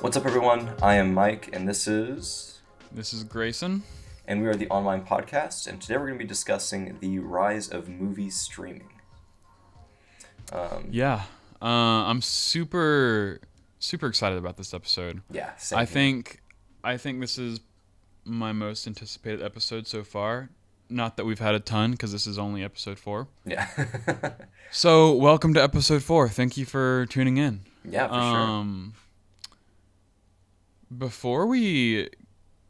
What's up, everyone? I am Mike, and this is Greysen. And we are the Mind Podcast, and today we're going to be discussing the rise of movie streaming. I'm super excited about this episode. Yeah, same I here. think this is my most anticipated episode so far. Not that we've had a ton, because this is only episode 4. Yeah. So, welcome to episode 4. Thank you for tuning in. Yeah, for sure. Before we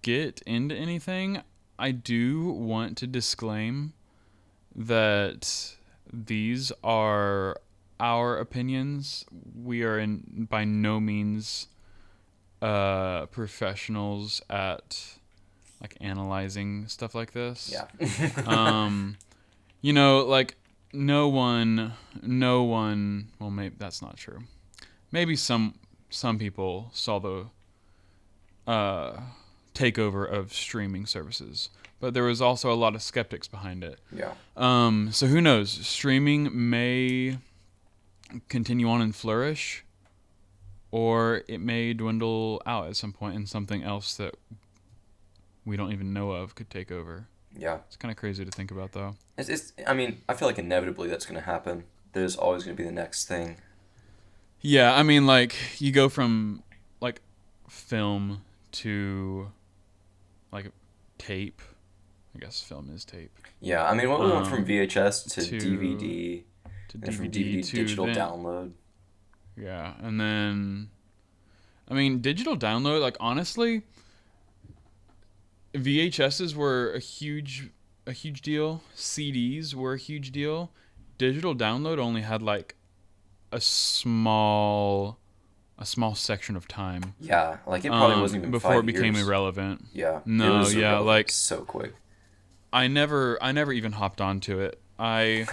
get into anything, I do want to disclaim that these are our opinions. We are by no means professionals at analyzing stuff like this. Yeah. No one, well, maybe that's not true. Maybe some people saw the takeover of streaming services, but there was also a lot of skeptics behind it. Yeah. So who knows? Streaming may continue on and flourish, or it may dwindle out at some point, and something else that we don't even know of could take over. Yeah. It's kind of crazy to think about, though. I feel like inevitably that's going to happen. There's always going to be the next thing. Yeah, you go from, film to, tape. I guess film is tape. Yeah, we went from VHS to DVD, to and from DVD DVD to digital download. Yeah, and then, digital download, honestly, VHSs were a huge deal. CDs were a huge deal. Digital download only had, a small section of time. Yeah, it probably wasn't even before 5 it became years. irrelevant. Yeah. No, it was yeah, irrelevant so quick. I never even hopped onto it. I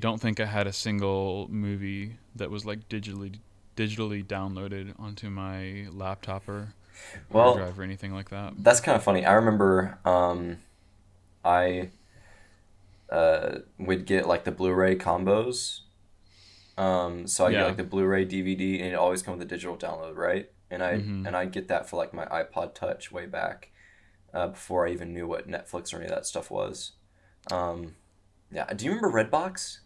don't think I had a single movie that was digitally downloaded onto my laptop or hard drive or anything like that. That's kind of funny. I remember I would get the Blu-ray combos. So I get the Blu-ray DVD, and it always come with a digital download, right? And I'd get that for my iPod Touch way back, before I even knew what Netflix or any of that stuff was. Yeah. Do you remember Redbox?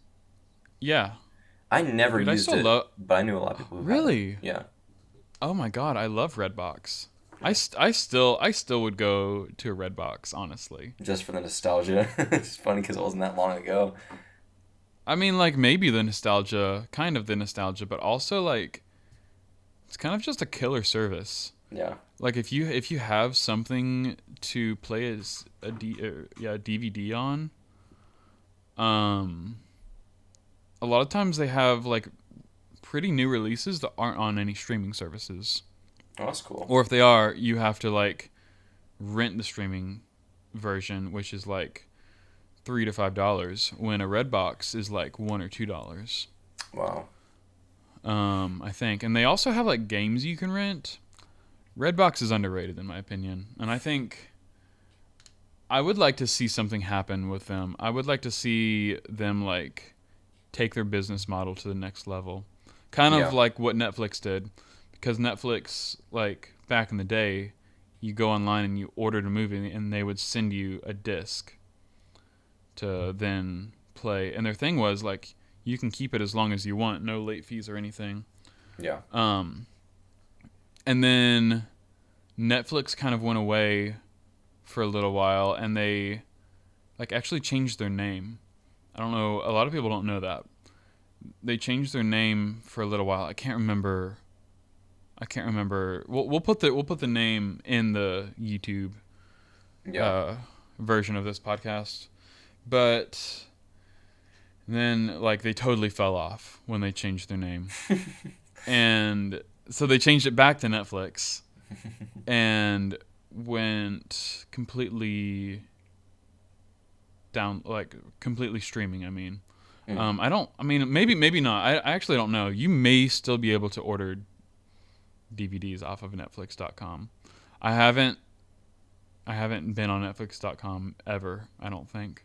Yeah. I never used it, but I knew a lot of people who Really? had it. Yeah. Oh my god, I love Redbox. I still would go to a Redbox, honestly. Just for the nostalgia. It's funny because it wasn't that long ago. Maybe the nostalgia, but also it's kind of just a killer service. Yeah. If you have something to play as a DVD on, a lot of times they have pretty new releases that aren't on any streaming services. Oh, that's cool. Or if they are, you have to rent the streaming version, which is $3 to $5, when a Redbox is $1 or $2. Wow. I think, and they also have games you can rent. Redbox is underrated in my opinion, and I think I would like to see something happen with them. I would like to see them take their business model to the next level, kind of like what Netflix did, because Netflix back in the day, you go online and you ordered a movie and they would send you a disc to then play, and their thing was you can keep it as long as you want, no late fees or anything. Yeah. And then Netflix kind of went away for a little while, and they actually changed their name. I don't know, a lot of people don't know that. They changed their name for a little while. I can't remember. We'll put the name in the YouTube version of this podcast. But then they totally fell off when they changed their name. And so they changed it back to Netflix and went completely down, completely streaming, maybe not. I actually don't know. You may still be able to order DVDs off of Netflix.com. I haven't been on Netflix.com ever, I don't think.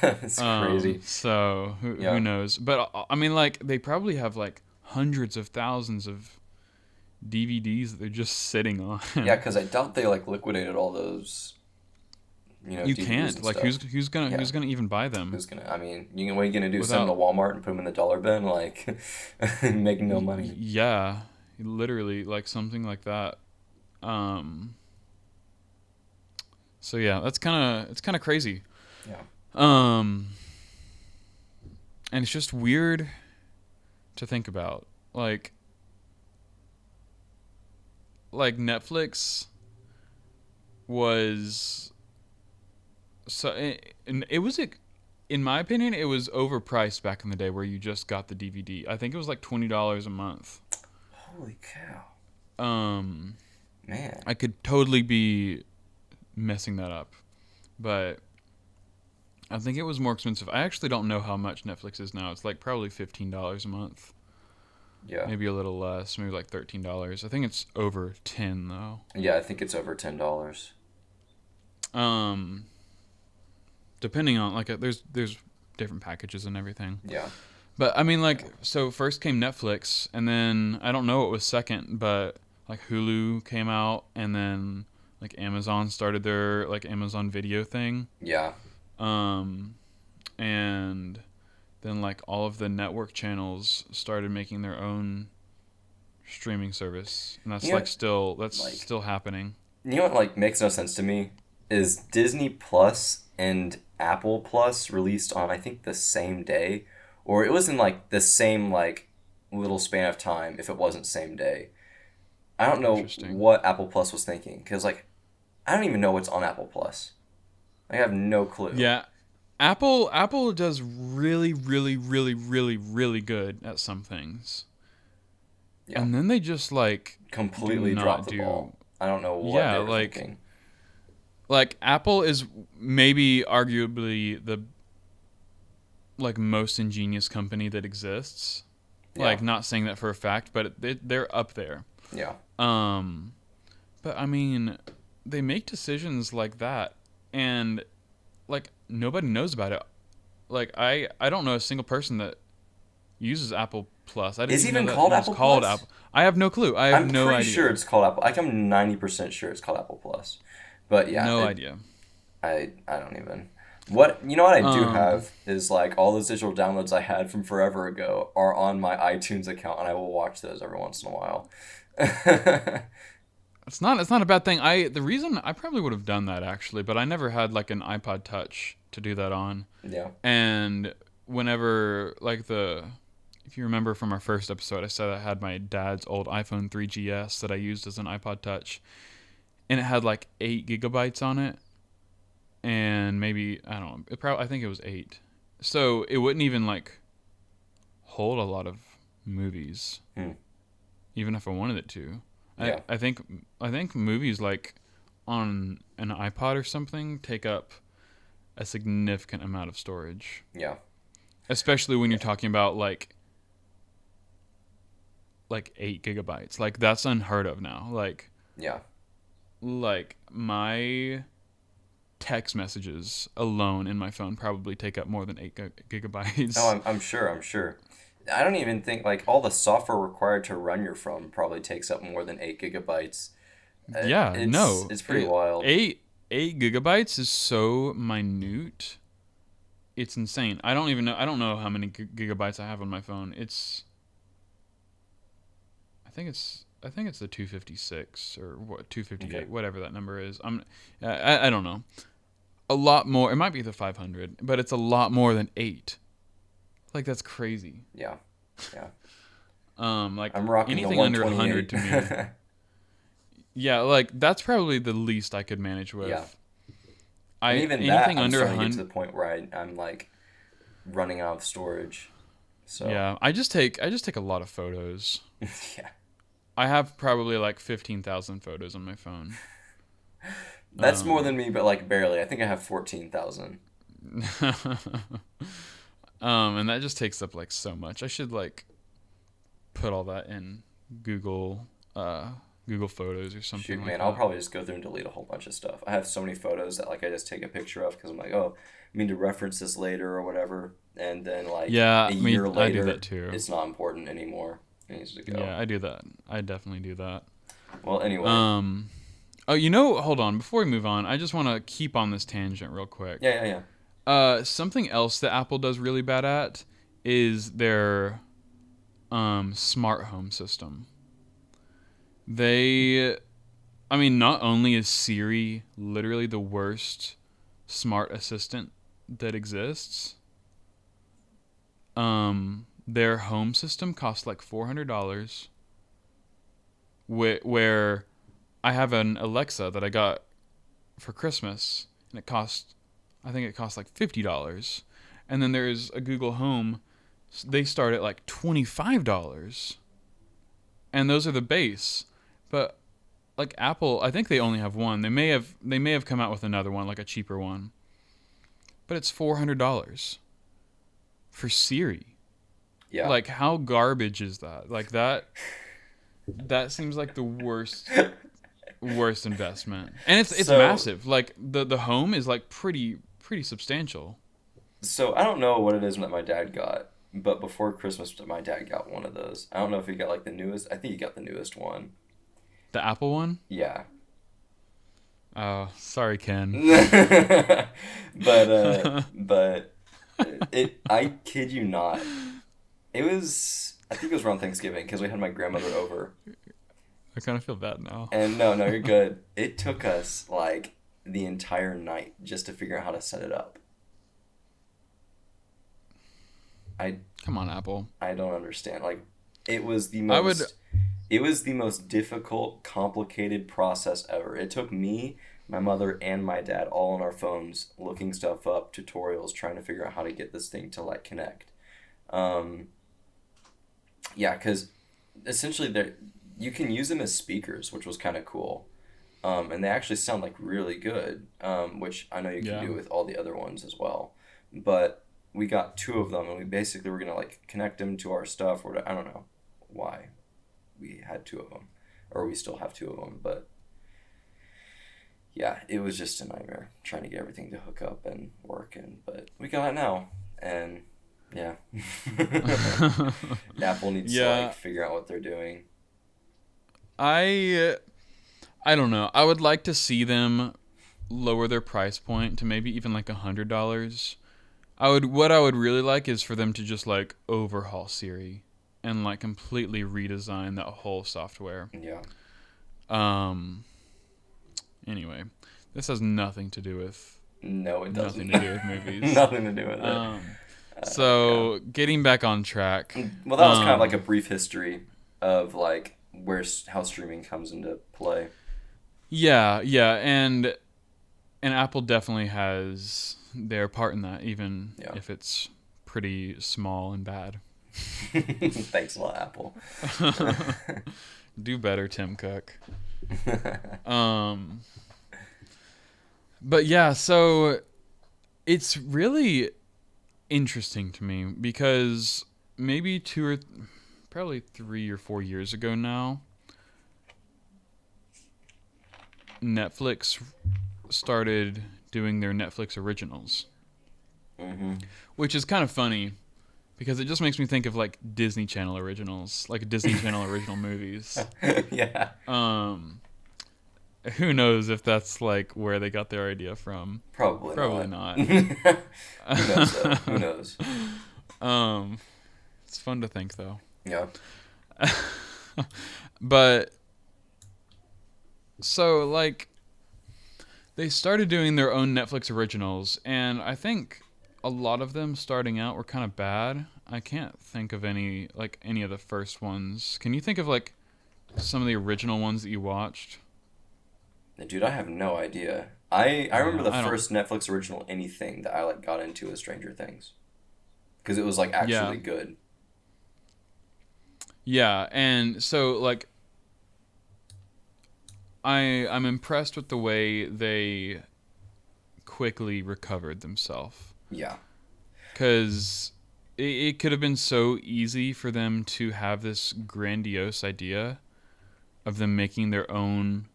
It's crazy. So who knows? But I mean, like, they probably have like hundreds of thousands of DVDs that they're just sitting on. Yeah, because I doubt they like liquidated all those. You DVDs can't. and Like, stuff. who's gonna even buy them? Who's gonna? I mean, what are you gonna do? Send Without them to Walmart and put them in the dollar bin? Like, make no money. Yeah, literally, like something like that. So yeah, it's kind of crazy. Yeah. And it's just weird to think about. Like Netflix was so it was, in my opinion, it was overpriced back in the day where you just got the DVD. I think it was like $20 a month. Holy cow. Man. I could totally be messing that up, but I think it was more expensive. I actually don't know how much Netflix is now. It's like probably $15 a month. Yeah. Maybe a little less, maybe like $13. I think it's over 10 though. Yeah, I think it's over $10. Depending on, like, there's different packages and everything. Yeah. But I mean, like, so first came Netflix, and then I don't know what was second, but like Hulu came out, and then like Amazon started their like Amazon Video thing. Yeah. And then like all of the network channels started making their own streaming service, and that's still happening. You know what like makes no sense to me is Disney Plus and Apple Plus released on, I think, the same day, or it was in like the same like little span of time if it wasn't same day. I don't know what Apple Plus was thinking, because like I don't even know what's on Apple Plus. I have no clue. Yeah. Apple does really, really, really, really, really good at some things. Yeah. And then they just like completely drop the ball. I don't know what they were thinking. Like Apple is maybe arguably the like most ingenious company that exists. Yeah. Like, not saying that for a fact, but they're up there. Yeah. But I mean, they make decisions like that, and like nobody knows about it. Like I don't know a single person that uses Apple Plus. Is it even called Apple Plus? Apple. I have no clue. I have no idea. I'm pretty sure it's called Apple. Like, I'm 90% sure it's called Apple Plus. But yeah. No idea. I don't even. What I do have is like all those digital downloads I had from forever ago are on my iTunes account, and I will watch those every once in a while. It's not a bad thing. The reason I probably would have done that actually, but I never had like an iPod Touch to do that on. Yeah. And whenever if you remember from our first episode, I said I had my dad's old iPhone 3GS that I used as an iPod Touch, and it had like 8 gigabytes on it, and maybe I don't know. I think it was 8, so it wouldn't even like hold a lot of movies, even if I wanted it to. Yeah. I think movies like on an iPod or something take up a significant amount of storage. Yeah. Especially when you're talking about like 8 gigabytes. Like that's unheard of now. Like yeah. Like my text messages alone in my phone probably take up more than 8 gigabytes. Oh, I'm sure. I don't even think like all the software required to run your phone probably takes up more than 8 gigabytes. Yeah, it's pretty wild. 8 gigabytes is so minute. It's insane. I don't know how many gigabytes I have on my phone. I think it's the 256 or what 258, okay. Whatever that number is. I don't know. A lot more. It might be the 500, but it's a lot more than 8. Like that's crazy. Yeah. Like I'm rocking anything under 100 to me. Yeah, like that's probably the least I could manage with. Yeah. Anything I'm starting to get to the point where I'm like running out of storage. So yeah, I just take a lot of photos. Yeah. I have probably like 15,000 photos on my phone. That's more than me, but like barely. I think I have 14,000. And that just takes up like so much. I should like put all that in Google Photos or something. Shoot, like man, that. I'll probably just go through and delete a whole bunch of stuff. I have so many photos that like I just take a picture of because I'm like, oh, I mean to reference this later or whatever, and then like a year later, I do that too. It's not important anymore. It needs to go. Yeah, I do that. I definitely do that. Well, anyway. Oh, hold on. Before we move on, I just want to keep on this tangent real quick. Yeah. Something else that Apple does really bad at is their smart home system. Not only is Siri literally the worst smart assistant that exists, their home system costs like $400, where I have an Alexa that I got for Christmas, and I think it costs like $50. And then there's a Google Home, they start at like $25. And those are the base. But like Apple, I think they only have one. They may have come out with another one, like a cheaper one. But it's $400 for Siri. Yeah. Like, how garbage is that? Like, that seems like the worst investment. And it's massive. Like, the home is like pretty substantial. So I don't know what it is that my dad got, but before Christmas my dad got one of those. I don't know if he got like the newest. I think he got the newest one. The Apple one? Yeah. Oh, sorry, Ken. but I kid you not. I think it was around Thanksgiving because we had my grandmother over. I kind of feel bad now. And no, you're good. It took us like the entire night just to figure out how to set it up. Come on, Apple. I don't understand. Like, it was the most difficult, complicated process ever. It took me, my mother, and my dad all on our phones looking stuff up, tutorials, trying to figure out how to get this thing to like connect. Yeah, because essentially you can use them as speakers, which was kind of cool. And they actually sound like really good, which I know you can do with all the other ones as well. But we got two of them, and we basically were going to like connect them to our stuff. Or I don't know why we had two of them, or we still have two of them. But yeah, it was just a nightmare trying to get everything to hook up and work. But we got it now, and yeah. Apple needs to like figure out what they're doing. I don't know. I would like to see them lower their price point to maybe even like $100. What I would really like is for them to just like overhaul Siri and like completely redesign that whole software. Yeah. Anyway, this has nothing to do with. No, it doesn't. Nothing to do with movies. Nothing to do with it. So getting back on track. Well, that was kind of like a brief history of like how streaming comes into play. Yeah, and Apple definitely has their part in that, even if it's pretty small and bad. Thanks a lot, Apple. Do better, Tim Cook. But yeah, so it's really interesting to me because maybe probably 3 or 4 years ago now, Netflix started doing their Netflix originals. Mm-hmm. Which is kind of funny because it just makes me think of like Disney Channel originals, like Disney Channel original movies. Yeah. Who knows if that's like where they got their idea from? Probably not. Who knows though? Who knows? It's fun to think though. Yeah. But so like they started doing their own Netflix originals, and I think a lot of them starting out were kind of bad. I can't think of any of the first ones. Can you think of like some of the original ones that you watched? Dude, I have no idea. I remember the first Netflix original anything that I like got into was Stranger Things. Because it was like actually good. Yeah, and so like I'm impressed with the way they quickly recovered themselves. Yeah. Because it could have been so easy for them to have this grandiose idea of them making their own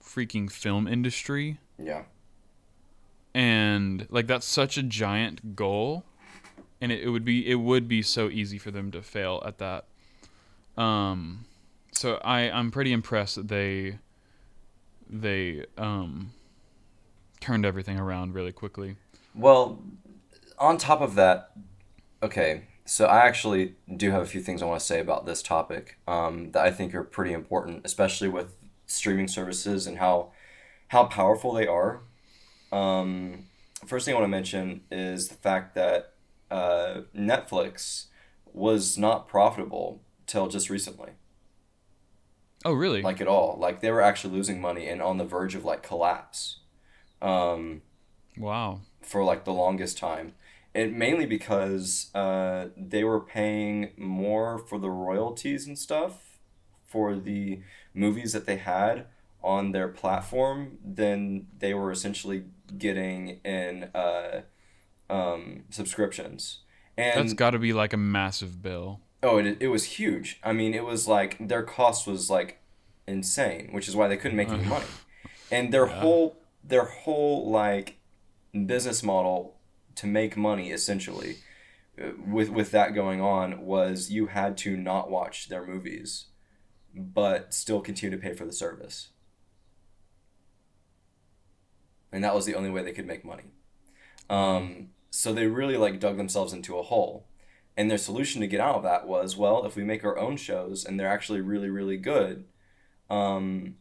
freaking film industry. Yeah. And like that's such a giant goal, and it would be so easy for them to fail at that. So I'm pretty impressed that they turned everything around really quickly. Well, on top of that, okay, so I actually do have a few things I want to say about this topic that I think are pretty important, especially with streaming services and how powerful they are. Um, First thing I want to mention is the fact that Netflix was not profitable till just recently, Oh, really? like at all. Like they were actually losing money and on the verge of like collapse. Um, Wow. for like the longest time. It mainly because they were paying more for the royalties and stuff for the movies that they had on their platform than they were essentially getting in subscriptions. That's And got to be like a massive bill. oh, it was huge. I mean, it was like their cost was like insane, which is why they couldn't make any money. And Yeah. their whole like business model to make money essentially with that going on was you had to not watch their movies but still continue to pay for the service, and that was the only way they could make money. Wow. So they really like dug themselves into a hole, and their solution to get out of that was, well, if we make our own shows and they're actually really really good, um,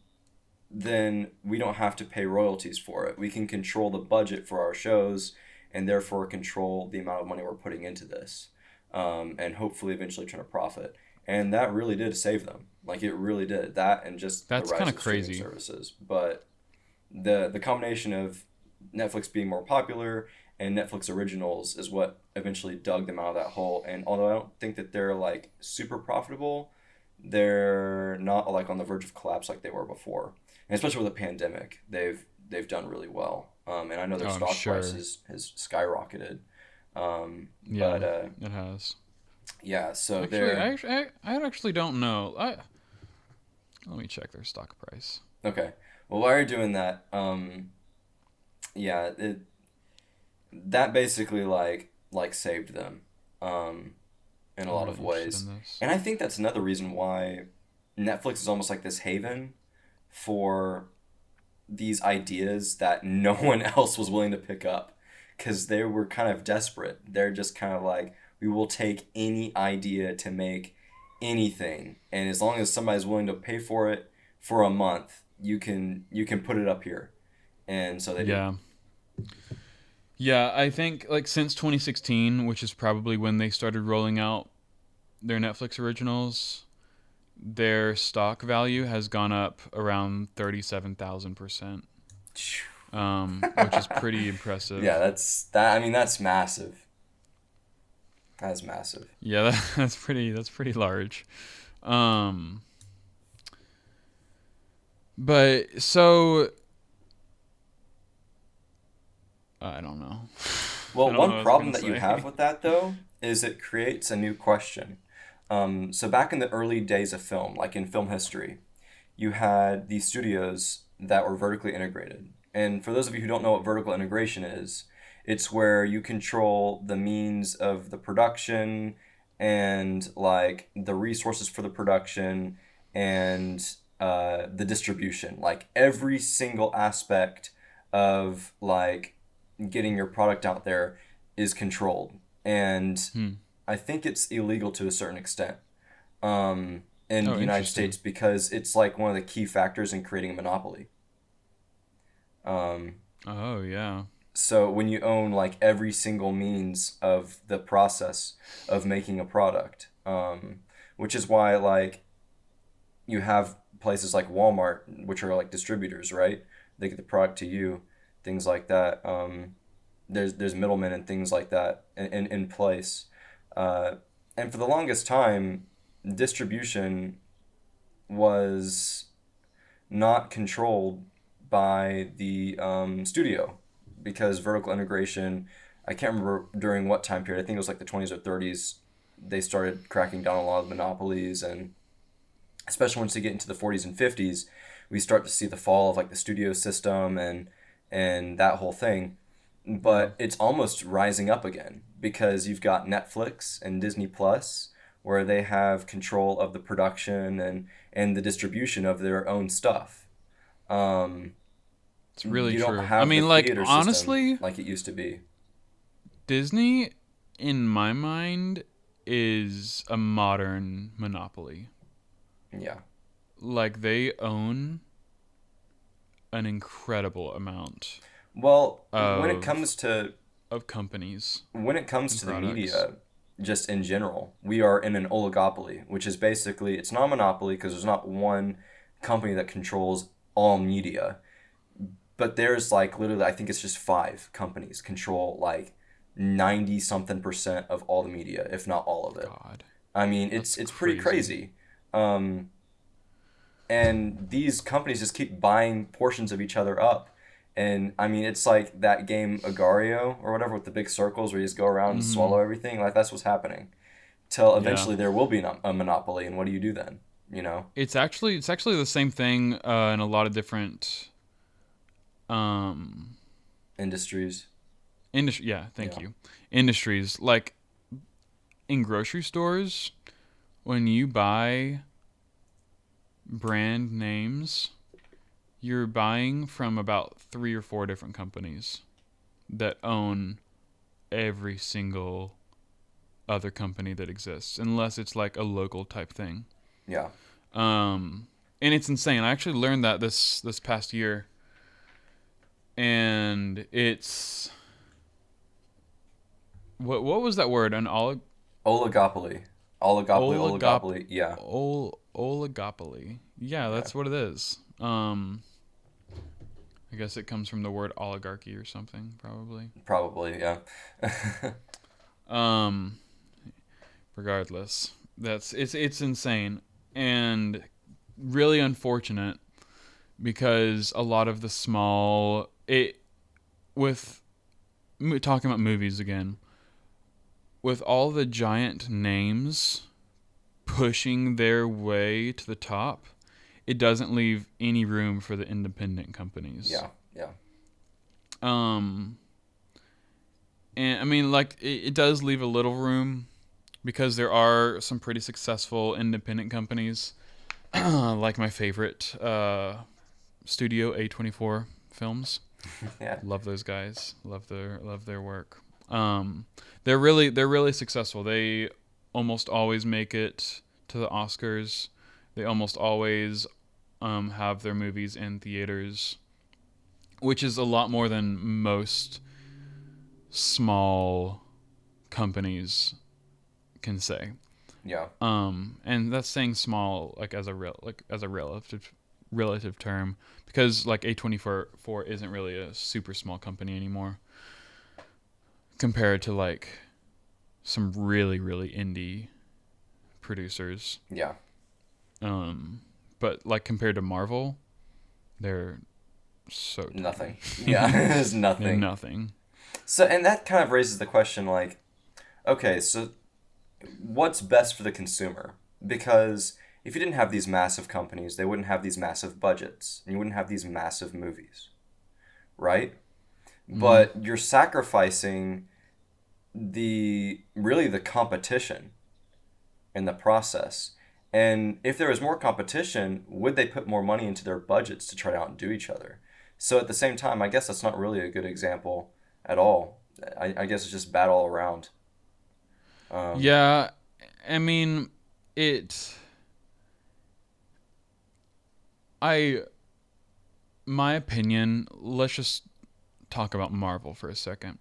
then we don't have to pay royalties for it. We can control the budget for our shows and therefore control the amount of money we're putting into this, and hopefully eventually turn a profit. And that really did save them. Like it really did. That and just the That's rise kind of of streaming crazy. services. But the combination of Netflix being more popular and Netflix originals is what eventually dug them out of that hole. And although I don't think that they're like super profitable, they're not like on the verge of collapse like they were before. And especially with the pandemic, they've done really well. And I know their Oh, I'm stock price sure. has skyrocketed. Yeah, But it has. yeah, so Actually, they're I actually don't know. Let me check their stock price. okay. Well, while you're doing that, yeah, that basically like saved them, um, in a I'm lot of really interested ways. in this. And I think that's another reason why Netflix is almost like this haven for these ideas that no one else was willing to pick up because they were kind of desperate. They're just kind of like, we will take any idea to make anything, and as long as somebody's willing to pay for it for a month, you can put it up here, and so they did. Yeah. Yeah, I think like since 2016, which is probably when they started rolling out their Netflix originals, their stock value has gone up around 37,000%. Which is pretty Yeah, impressive. that's that. I mean, that's massive. That's massive. Yeah, that's pretty large. Um, but so I don't know. I Well, don't know one what I was problem gonna that you have say. with that though is it creates a new question. So back in the early days of film, like in film history, you had these studios that were vertically integrated. And for those of you who don't know what vertical integration is, it's where you control the means of the production and like the resources for the production and the distribution. Like every single aspect of like getting your product out there is controlled. And Hmm. I think it's illegal to a certain extent in Oh, the United States interesting. because it's like one of the key factors in creating a monopoly. Um, Oh, yeah. so when you own like every single means of the process of making a product, which is why like you have places like Walmart, which are like distributors, right? They get the product to you, things like that. There's middlemen and things like that in place. Uh, and for the longest time, distribution was not controlled by the studio because vertical integration, I can't remember during what time period, I think it was like the 20s or 30s, they started cracking down on a lot of monopolies. And especially once they get into the 40s and 50s, we start to see the fall of like the studio system and that whole thing. Yeah. But it's almost rising up again because you've got Netflix and Disney Plus, where they have control of the production and the distribution of their own stuff. It's really You don't true. I have the mean, like, theater system honestly, like it used to be. Disney, in my mind, is a modern monopoly. Yeah. Like, they own an incredible amount Well, when it comes to of companies the products. media, just in general, we are in an oligopoly, which is basically, it's not a monopoly because there's not one company that controls all media. But there's like literally, I think it's just 5 companies control like 90 something percent of all the media, if not all of it. God, I mean, that's it's pretty crazy. Um, and these companies just keep buying portions of each other up. And I mean, it's like that game Agario or whatever with the big circles where you just go around and swallow everything. Like that's what's happening. Till Yeah. eventually there will be a monopoly, and what do you do then? You know, It's actually the same thing in a lot of different um industries. industry. Yeah, thank Yeah. you. Industries like in grocery stores when you buy brand names, you're buying from about 3 or 4 different companies that own every single other company that exists, unless it's like a local type thing. Yeah. And it's insane. I actually learned that this past year, and it's what was that word? An Oligopoly. Oligopoly. Oligopoly. Yeah. oligopoly. Yeah, Yeah. that's what it is. I guess it comes from the word oligarchy or something, probably. Probably. Yeah. Um, regardless, it's insane and really unfortunate because a lot of the small with talking about movies again, with all the giant names pushing their way to the top, it doesn't leave any room for the independent companies. Yeah. Yeah. And I mean, like, it does leave a little room because there are some pretty successful independent companies, like my favorite studio, A24 Films. Yeah. Love those guys. Love their work. They're really successful. They almost always make it to the Oscars. They almost always have their movies in theaters, which is a lot more than most small companies can say. Yeah. And that's saying small like as a relative term, because like A24 isn't really a super small company anymore compared to like some really indie producers. Yeah. But like compared to Marvel, they're so tiny. Nothing. Yeah. There's They're nothing. nothing. So, and that kind of raises the question, like, okay, so what's best for the consumer? Because if you didn't have these massive companies, they wouldn't have these massive budgets, and you wouldn't have these massive movies, right? But you're sacrificing the competition in the process. And if there was more competition, would they put more money into their budgets to try to outdo each other? So at the same time, I guess that's not really a good example at all. I guess it's just bad all around. Yeah, I mean, it. My opinion. Let's just talk about Marvel for a second.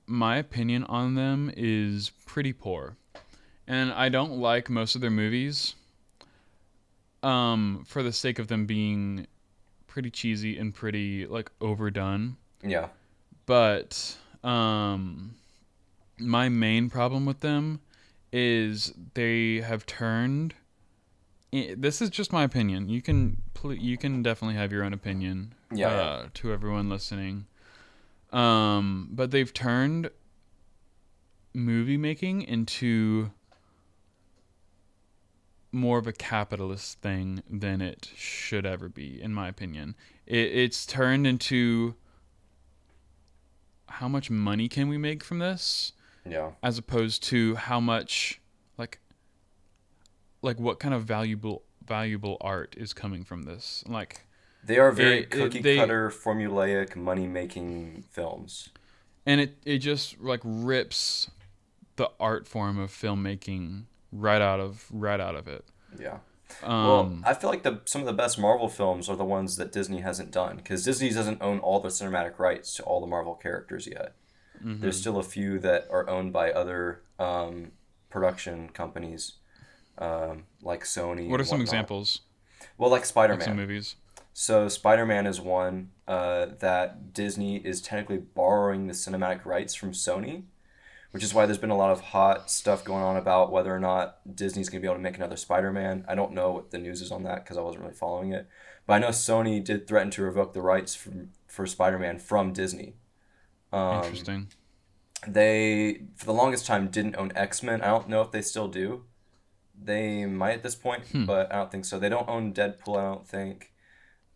My opinion on them is pretty poor, and I don't like most of their movies. For the sake of them being pretty cheesy and pretty like overdone. Yeah. But my main problem with them is they have turned. This is just my opinion. You can definitely have your own opinion. Yeah. To everyone listening. But they've turned movie making into more of a capitalist thing than it should ever be, in my opinion. It's turned into how much money can we make from this? Yeah. As opposed to how much like like what kind of valuable art is coming from this. Like they are very cookie cutter, formulaic, money making films. And it just like rips the art form of filmmaking right out of it. Yeah. Well, I feel like some of the best Marvel films are the ones that Disney hasn't done, because Disney doesn't own all the cinematic rights to all the Marvel characters yet. Mm-hmm. There's still a few that are owned by other production companies, like Sony. What are some examples? Well, like Spider-Man. Like some movies. So Spider-Man is one that Disney is technically borrowing the cinematic rights from Sony, which is why there's been a lot of hot stuff going on about whether or not Disney's going to be able to make another Spider-Man. I don't know what the news is on that because I wasn't really following it. But I know Sony did threaten to revoke the rights for Spider-Man from Disney. Interesting. They, for the longest time, didn't own X-Men. I don't know if they still do. They might at this point, but I don't think so. They don't own Deadpool, I don't think.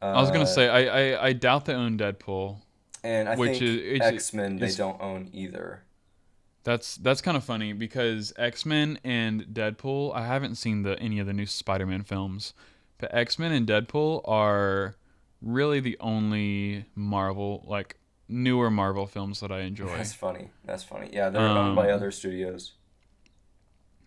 I was going to say, I doubt they own Deadpool. And I think X-Men they don't own either. That's kind of funny because X-Men and Deadpool, I haven't seen any of the new Spider-Man films, but X-Men and Deadpool are really the only Marvel, like newer Marvel films that I enjoy. That's funny. Yeah, they're owned by other studios.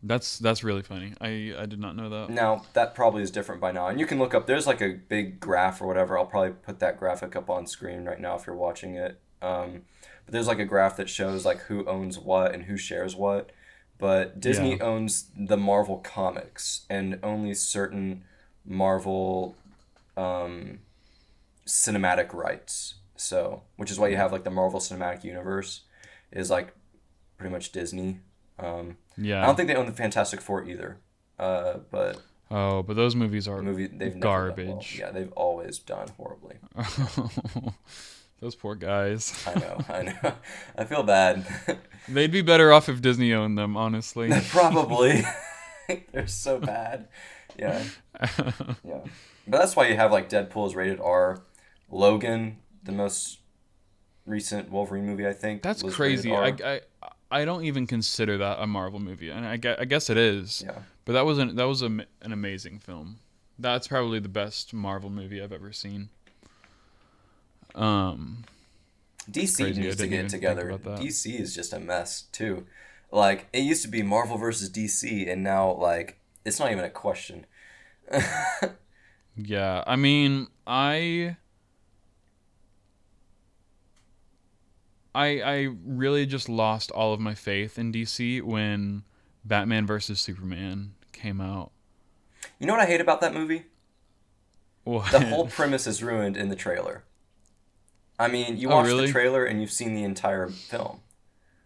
That's really funny. I did not know that. Now, that probably is different by now. And you can look up, there's like a big graph or whatever. I'll probably put that graphic up on screen right now if you're watching it. But there's like a graph that shows like who owns what and who shares what. But Disney owns the Marvel comics and only certain Marvel cinematic rights. So, which is why you have like the Marvel Cinematic Universe is like pretty much Disney. I don't think they own the Fantastic Four either. But those movies are they've garbage. Well. Yeah, they've always done horribly. Those poor guys. I know. I feel bad. They'd be better off if Disney owned them, honestly. Probably. They're so bad. Yeah. Yeah. But that's why you have like Deadpool is rated R. Logan, the most recent Wolverine movie, I think. That's crazy. I don't even consider that a Marvel movie, and I guess it is. Yeah. But that was an amazing film. That's probably the best Marvel movie I've ever seen. DC needs to get together. DC is just a mess too. Like it used to be Marvel versus DC, and now like it's not even a question. Yeah, I mean, I really just lost all of my faith in DC when Batman versus Superman came out. You know what I hate about that movie? What? The whole premise is ruined in the trailer. I mean, you watch the trailer and you've seen the entire film.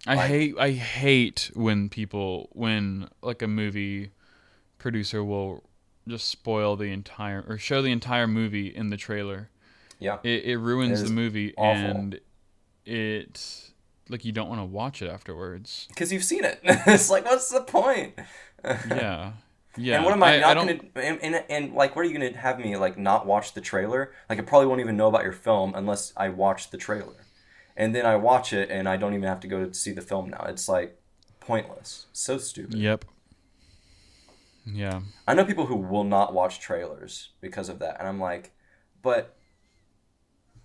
I hate when like a movie producer will just spoil the entire or show the entire movie in the trailer. Yeah. It ruins the movie awful. And it like you don't want to watch it afterwards. Because you've seen it. It's like, what's the point? Yeah. Yeah. And what am I not going to... And like, what are you going to have me, like, not watch the trailer? Like, I probably won't even know about your film unless I watch the trailer. And then I watch it, and I don't even have to go to see the film now. It's, like, pointless. So stupid. Yep. Yeah. I know people who will not watch trailers because of that. And I'm like, but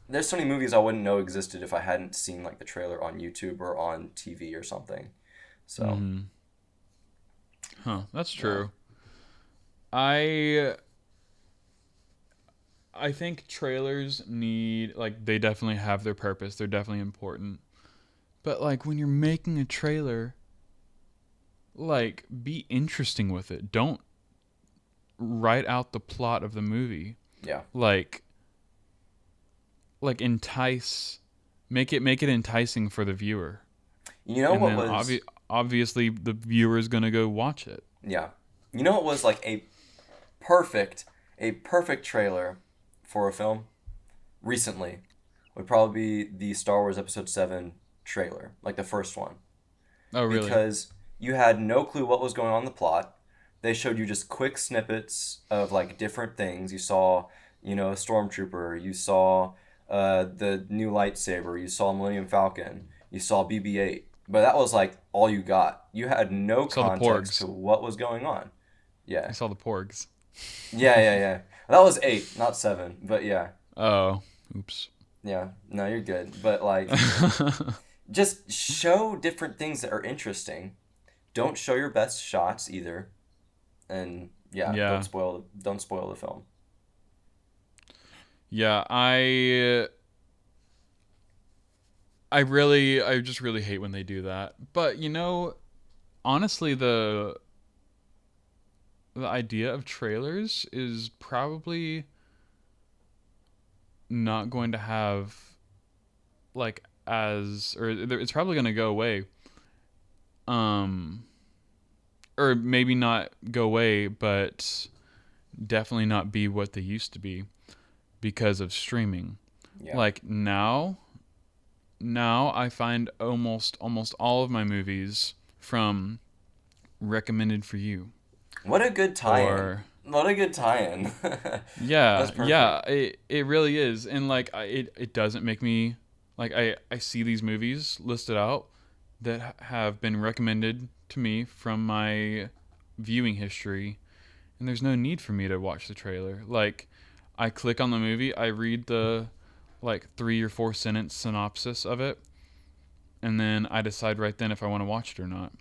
there's so many movies I wouldn't know existed if I hadn't seen, like, the trailer on YouTube or on TV or something. So... Mm-hmm. Huh. That's true. Yeah. I think trailers they definitely have their purpose. They're definitely important. But like when you're making a trailer, like be interesting with it. Don't write out the plot of the movie. Yeah. Like entice, make it enticing for the viewer. You know what was obviously the viewer is going to go watch it. Yeah. You know what was like a perfect trailer for a film recently would probably be the Star Wars Episode 7 trailer, like the first one. Oh, really? Because you had no clue what was going on in the plot. They showed you just quick snippets of like different things. You saw, a stormtrooper. You saw the new lightsaber. You saw Millennium Falcon. You saw BB-8. But that was like all you got. You had no context to what was going on. Yeah. I saw the porgs. Yeah. That was 8, not 7, but yeah. Oh, oops. Yeah, no, you're good. But like, just show different things that are interesting. Don't show your best shots either, and yeah, Yeah. don't spoil the film. Yeah, I just really hate when they do that. But honestly, the idea of trailers is probably not going to have like it's probably going to go away. Or maybe not go away, but definitely not be what they used to be because of streaming. Yeah. Like now I find almost all of my movies from recommended for you. What a good tie-in. What a good tie-in. Yeah, it really is. And like it doesn't make me like I see these movies listed out that have been recommended to me from my viewing history, and there's no need for me to watch the trailer. Like I click on the movie, I read the like 3 or 4 sentence synopsis of it, and then I decide right then if I want to watch it or not.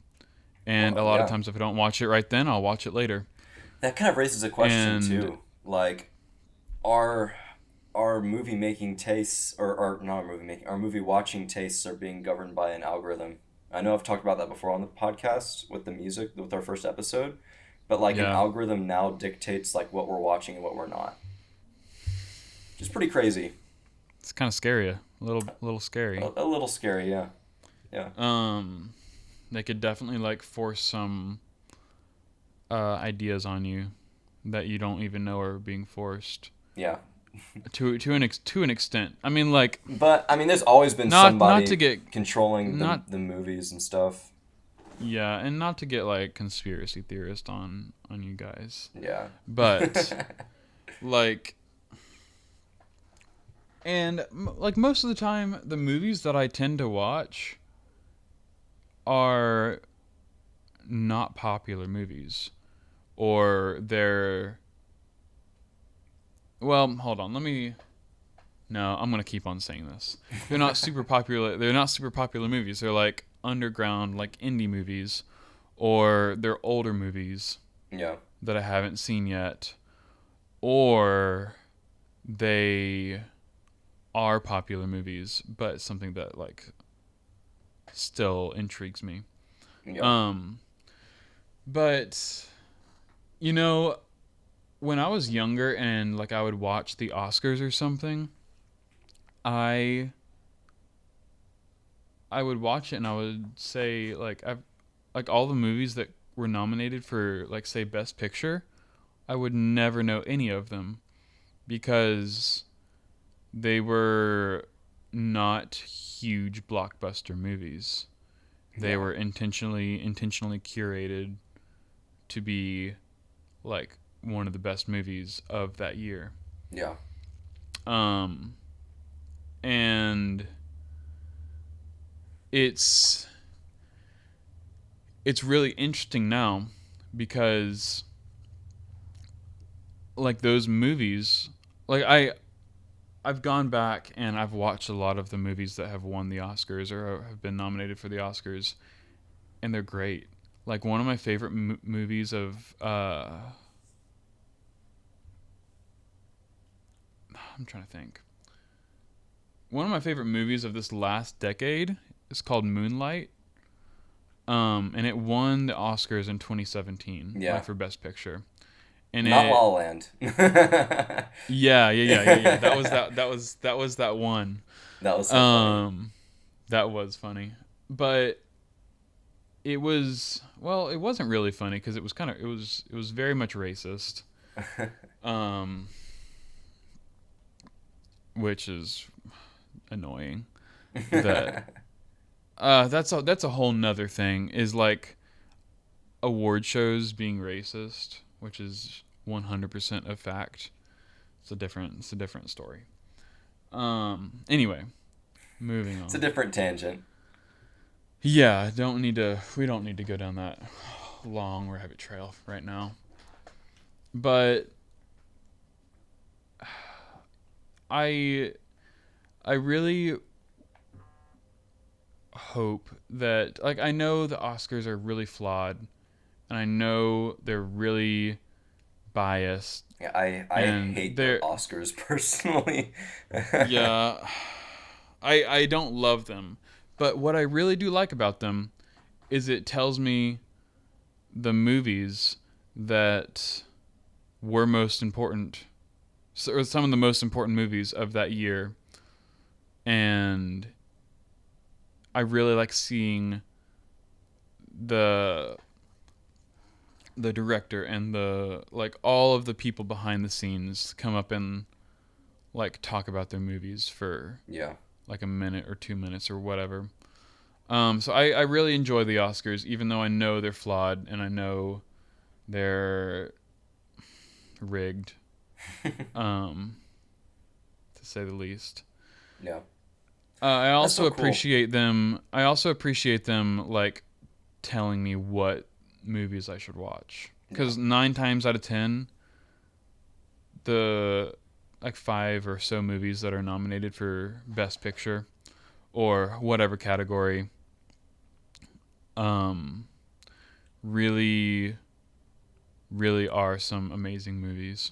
And a lot of times if I don't watch it right then, I'll watch it later. That kind of raises a question too. Like, our movie making tastes, or not movie making, our movie watching tastes are being governed by an algorithm. I know I've talked about that before on the podcast with the music, with our first episode, but like an algorithm now dictates like what we're watching and what we're not. Which is pretty crazy. It's kind of scary, a little scary. A little scary, yeah. Yeah. They could definitely like force some ideas on you that you don't even know are being forced. Yeah. to an extent. I mean, like. But I mean, there's always been somebody not to get, controlling the movies and stuff. Yeah, and not to get like conspiracy theorist on you guys. Yeah. But like. And like most of the time, the movies that I tend to watch are not popular movies, or they're. Well, hold on. No, I'm gonna keep on saying this. They're not super popular. They're not super popular movies. They're like underground, like indie movies, or they're older movies. Yeah. That I haven't seen yet, or they are popular movies, but something that like still intrigues me. Yeah. But when I was younger and like I would watch the Oscars or something, I would watch it and I would say like all the movies that were nominated for like say Best Picture, I would never know any of them because they were not huge blockbuster movies. They were intentionally curated to be like one of the best movies of that year. Yeah. And it's really interesting now because like those movies, like I've gone back and I've watched a lot of the movies that have won the Oscars or have been nominated for the Oscars, and they're great. Like one of my favorite movies of I'm trying to think. One of my favorite movies of this last decade is called Moonlight. And it won the Oscars in 2017 for Best Picture. And not La La Land. Yeah. That was that one. That was so funny. That was funny. But it wasn't really funny because it was very much racist. Which is annoying. That's a whole nother thing, is like award shows being racist, which is 100% a fact. It's a different story. Anyway, moving on. It's a different tangent. Yeah, we don't need to go down that long rabbit trail right now. But I really hope that, like, I know the Oscars are really flawed, and I know they're really biased. Yeah, I hate the Oscars personally. Yeah, I don't love them, but what I really do like about them is it tells me the movies that were most important, or some of the most important movies of that year, and I really like seeing the director and the, like, all of the people behind the scenes come up and, like, talk about their movies for like a minute or 2 minutes or whatever. So I really enjoy the Oscars, even though I know they're flawed and I know they're rigged, to say the least. Yeah. I also appreciate them. I also appreciate them, like, telling me what movies I should watch, because 9 times out of 10, the, like, 5 or so movies that are nominated for Best Picture or whatever category, really, really are some amazing movies.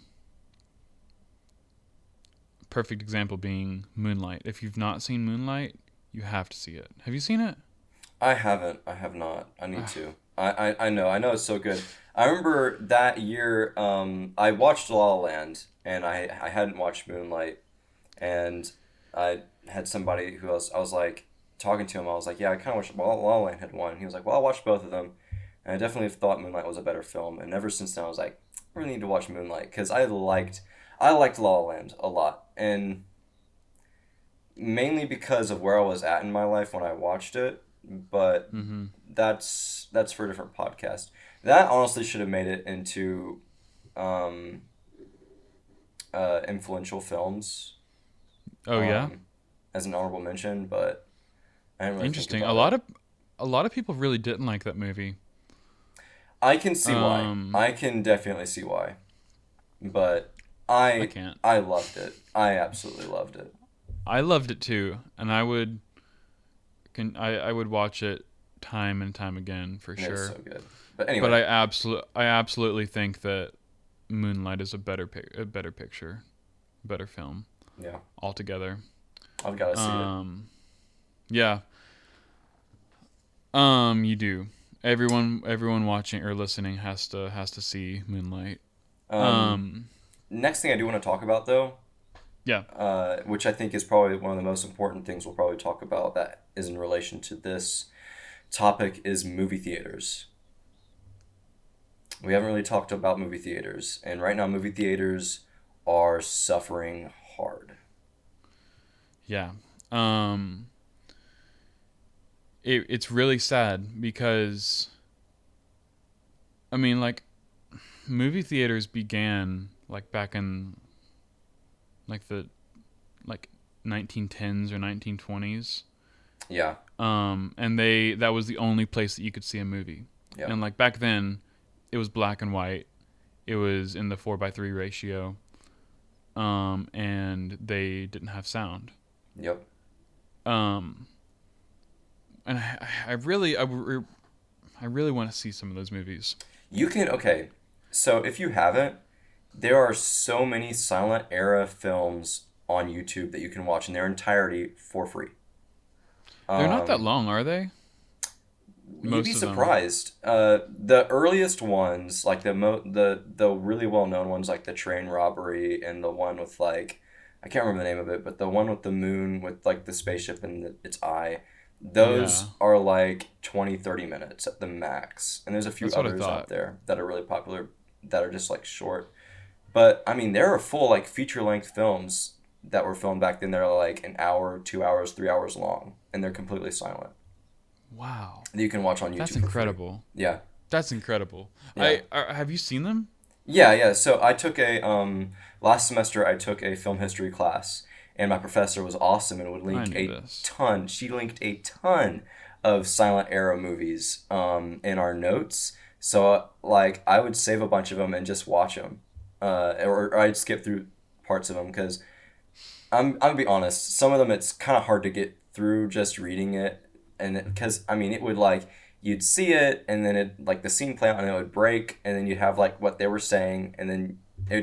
Perfect example being Moonlight. If you've not seen Moonlight, you have to see it. Have you seen it? I haven't. I have not. I need to. I know it's so good. I remember that year, I watched La La Land, and I hadn't watched Moonlight, and I had somebody who I was like talking to him. I was like, yeah, I kind of watched La La Land had one. He was like, well, I watched both of them, and I definitely thought Moonlight was a better film. And ever since then, I was like, I really need to watch Moonlight, because I liked La La Land a lot, and mainly because of where I was at in my life when I watched it. But that's for a different podcast. That honestly should have made it into influential films. Oh yeah, as an honorable mention, but I didn't really interesting. Think about A lot of people really didn't like that movie. I can see why. I can definitely see why, but I can't. I loved it. I absolutely loved it. I loved it too, and I would watch it time and time again for sure. It's so good. But anyway, but I absolutely think that Moonlight is a better picture, better film. Yeah. Altogether. I've got to see it. Yeah. You do. Everyone watching or listening has to see Moonlight. Next thing I do want to talk about, though. Yeah. Which I think is probably one of the most important things we'll probably talk about that is in relation to this topic is movie theaters. We haven't really talked about movie theaters, and right now movie theaters are suffering hard. Yeah. It's really sad because, I mean, like, movie theaters began, like, back in, like, the 1910s or 1920s. Yeah. And that was the only place that you could see a movie. Yeah. And, like, back then, it was black and white. It was in the 4:3 ratio. And they didn't have sound. Yep. And I really want to see some of those movies. Okay. So if you haven't, there are so many silent era films on YouTube that you can watch in their entirety for free. They're not that long, are they? You'd be surprised. The earliest ones, like the really well known ones, like the train robbery and the one with, like, I can't remember the name of it, but the one with the moon with, like, the spaceship in its eye. Those are like 20-30 minutes at the max. And there's a few others out there that are really popular that are just, like, short. But I mean, there are full, like, feature-length films that were filmed back then that are like an hour, 2 hours, 3 hours long, and they're completely silent. Wow. That you can watch on YouTube. That's incredible. Yeah. That's incredible. Yeah. Have you seen them? Yeah. So I took last semester I took a film history class, and my professor was awesome and would link a ton. She linked a ton of silent era movies in our notes. So, like, I would save a bunch of them and just watch them. or I'd skip through parts of them because I'm gonna be honest. Some of them it's kind of hard to get through just reading it, and because I mean it would like you'd see it and then it like the scene play out and it would break and then you'd have like what they were saying and then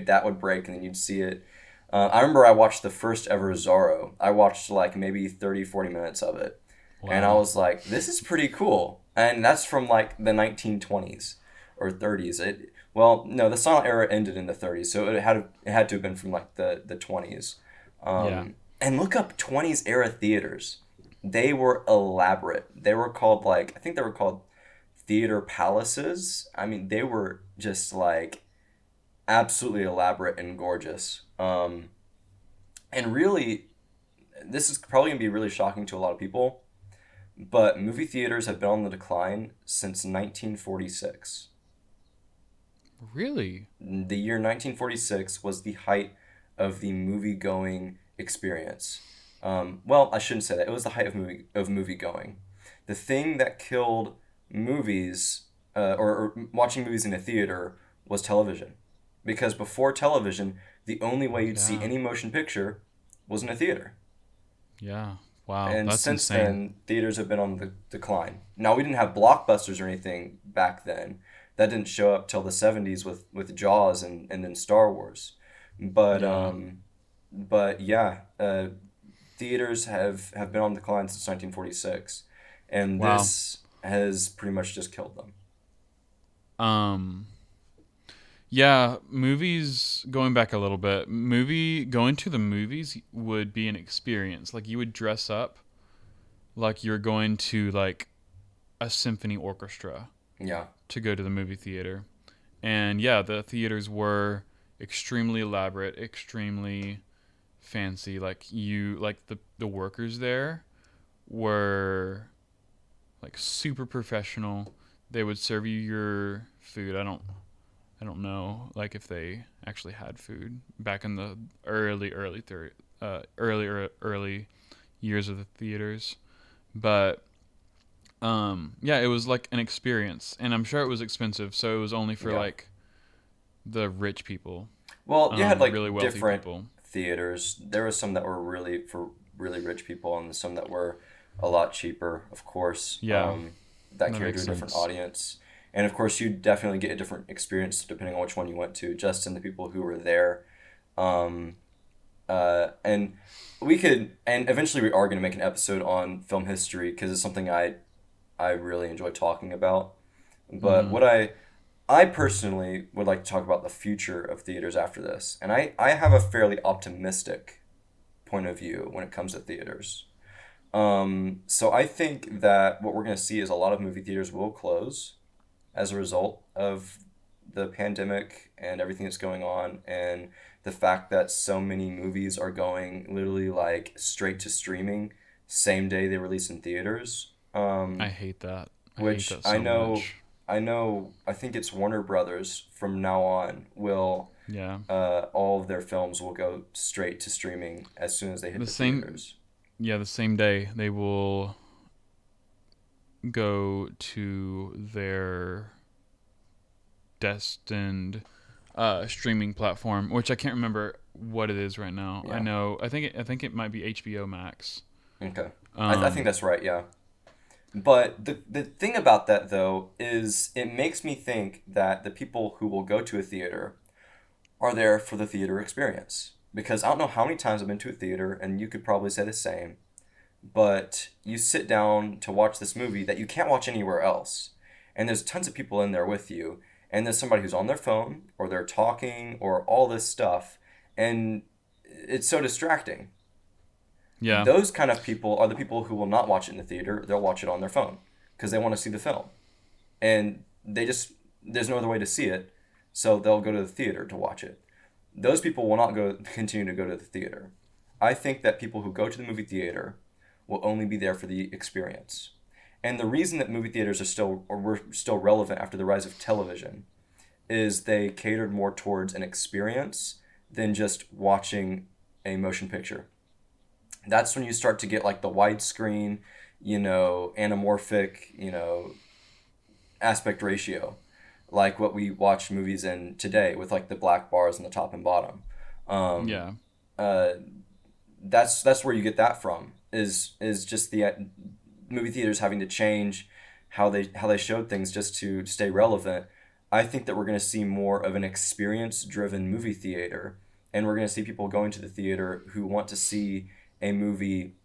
that would break and then you'd see it. I remember I watched the first ever Zorro. I watched like maybe 30, 40 minutes of it. Wow. And I was like, this is pretty cool. And that's from like the 1920s or 30s. Well, no, the silent era ended in the 30s, so it had to have been from like the 20s. And look up 20s era theaters. They were elaborate. They were called like, I think they were called theater palaces. I mean, they were just like absolutely elaborate and gorgeous. And really, this is probably going to be really shocking to a lot of people, but movie theaters have been on the decline since 1946. Really? The year 1946 was the height of the movie-going experience. Well, I shouldn't say that. It was the height of movie-going. The thing that killed movies, or watching movies in a theater, was television. Because before television, the only way you'd see any motion picture was in a theater. Yeah. Wow. And that's since insane. then, theaters have been on the decline. Now, we didn't have blockbusters or anything back then. That didn't show up till the 70s with Jaws and then Star Wars. But theaters have been on decline since 1946. And this has pretty much just killed them. Yeah, movies, going back a little bit, going to the movies would be an experience. Like, you would dress up like you're going to, like, a symphony orchestra. Yeah. To go to the movie theater. And, yeah, the theaters were extremely elaborate, extremely fancy. Like, the workers there were, like, super professional. They would serve you your food. I don't know, like, if they actually had food back in the early years of the theaters, but it was like an experience, and I'm sure it was expensive, so it was only for like the rich people. Well, you had like really wealthy different people. Theaters. There were some that were really for really rich people, and some that were a lot cheaper, of course. Yeah, that catered to a different audience. And of course, you definitely get a different experience depending on which one you went to, just in the people who were there. And eventually we are going to make an episode on film history because it's something I really enjoy talking about. But what I personally would like to talk about the future of theaters after this. And I have a fairly optimistic point of view when it comes to theaters. So I think that what we're going to see is a lot of movie theaters will close as a result of the pandemic and everything that's going on, and the fact that so many movies are going literally like straight to streaming same day they release in theaters. I hate that. Which hate that so much. I think it's Warner Brothers from now on will all of their films will go straight to streaming as soon as they hit the theaters. Yeah, the same day they will go to their destined streaming platform, which I can't remember what it is right now. Yeah. I think it might be HBO Max. Okay. I think that's right, yeah. But the thing about that, though, is it makes me think that the people who will go to a theater are there for the theater experience. Because I don't know how many times I've been to a theater, and you could probably say the same, but you sit down to watch this movie that you can't watch anywhere else. And there's tons of people in there with you, and there's somebody who's on their phone, or they're talking, or all this stuff, and it's so distracting. Yeah. Those kind of people are the people who will not watch it in the theater. They'll watch it on their phone because they want to see the film. And there's no other way to see it, so they'll go to the theater to watch it. Those people will not continue to go to the theater. I think that people who go to the movie theater will only be there for the experience. And the reason that movie theaters were still relevant after the rise of television is they catered more towards an experience than just watching a motion picture. That's when you start to get like the widescreen, anamorphic, aspect ratio. like what we watch movies in today with like the black bars on the top and bottom. Yeah. Uh, that's where you get that from is just the movie theaters having to change how they showed things just to stay relevant. I think that we're going to see more of an experience driven movie theater, and we're going to see people going to the theater who want to see a movie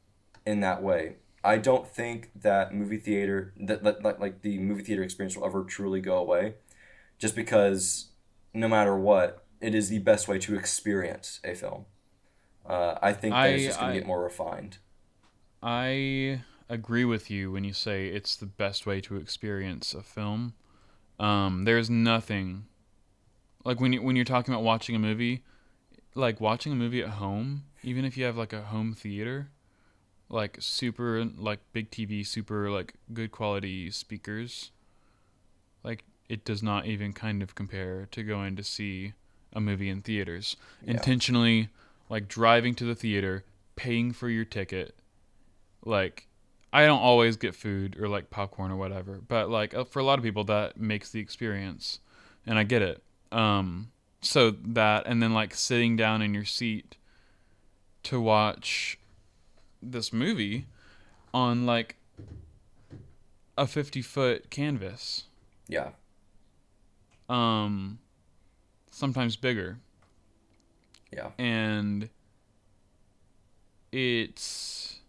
in that way. I don't think that movie theater that like the movie theater experience will ever truly go away, just because no matter what, it is the best way to experience a film. I think that it's I just going to get more refined. I agree with you when you say it's the best way to experience a film. There's nothing like when you're talking about watching a movie, like watching a movie at home, even if you have like a home theater, like super like big TV, super like good quality speakers, like it does not even kind of compare to going to see a movie in theaters. Yeah. Intentionally like driving to the theater, paying for your ticket, like I don't always get food or like popcorn or whatever, but like for a lot of people that makes the experience, and I get it. So that and then like sitting down in your seat to watch this movie on like a 50-foot canvas, Yeah. um, sometimes bigger, Yeah. and it's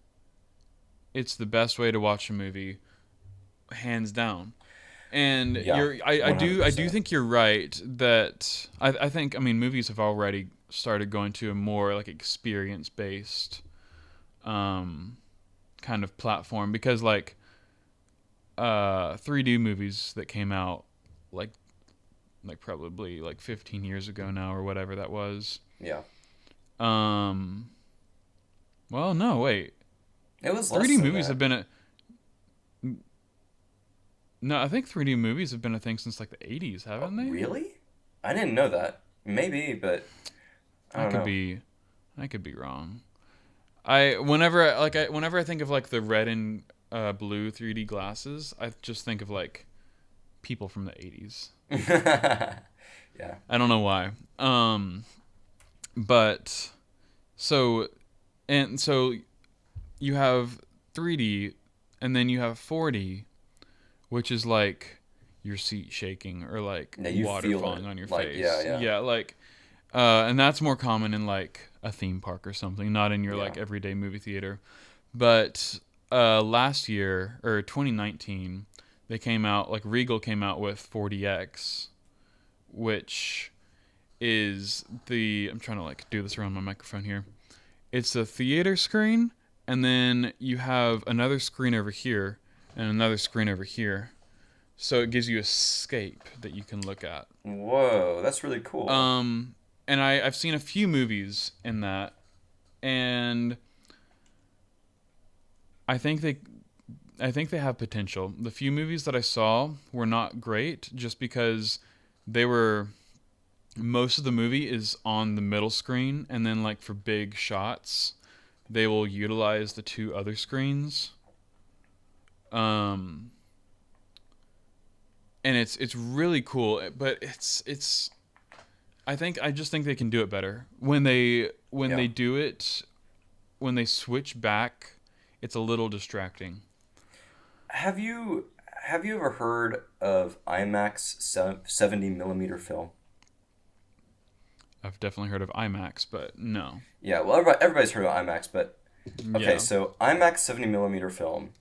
the best way to watch a movie, hands down. And Yeah. I do 100%. think you're right that I think, I mean, movies have already started going to a more like experience based kind of platform, because like 3D movies that came out like probably like 15 years ago now or whatever that was. Yeah. Um well, no, wait. It was less 3D than movies have that. been a No, I think 3D movies have been a thing since like the 80s, Oh, haven't they? really? I didn't know that. Maybe, but I I don't could know. be I could be wrong. Whenever I think of like the red and blue 3D glasses, I just think of like people from the 80s. Yeah. I don't know why. But so so you have 3D and then you have 4D, which is like your seat shaking or like Yeah, you water feel falling it. on your Like, yeah, face. yeah. Yeah, like and that's more common in like a theme park or something, not in your Yeah. like everyday movie theater. But last year or 2019, they came out like Regal came out with 4DX, which is the I'm trying to like do this around my microphone here. It's a theater screen, and then you have another screen over here and another screen over here. So it gives you a scape that you can look at. Whoa, that's really cool. Um, and I've seen a few movies in that, and I think they I think they have potential. The few movies that I saw were not great just because they were most of the movie is on the middle screen, and then like for big shots they will utilize the two other screens. Um and it's really cool, but it's I just think they can do it better. When Yeah. they do it, when they switch back, it's a little distracting. Have you have you ever heard of IMAX 70 millimeter film? I've definitely heard of IMAX, but no. Yeah, well, everybody's heard of IMAX, but okay, Yeah. so IMAX 70 millimeter film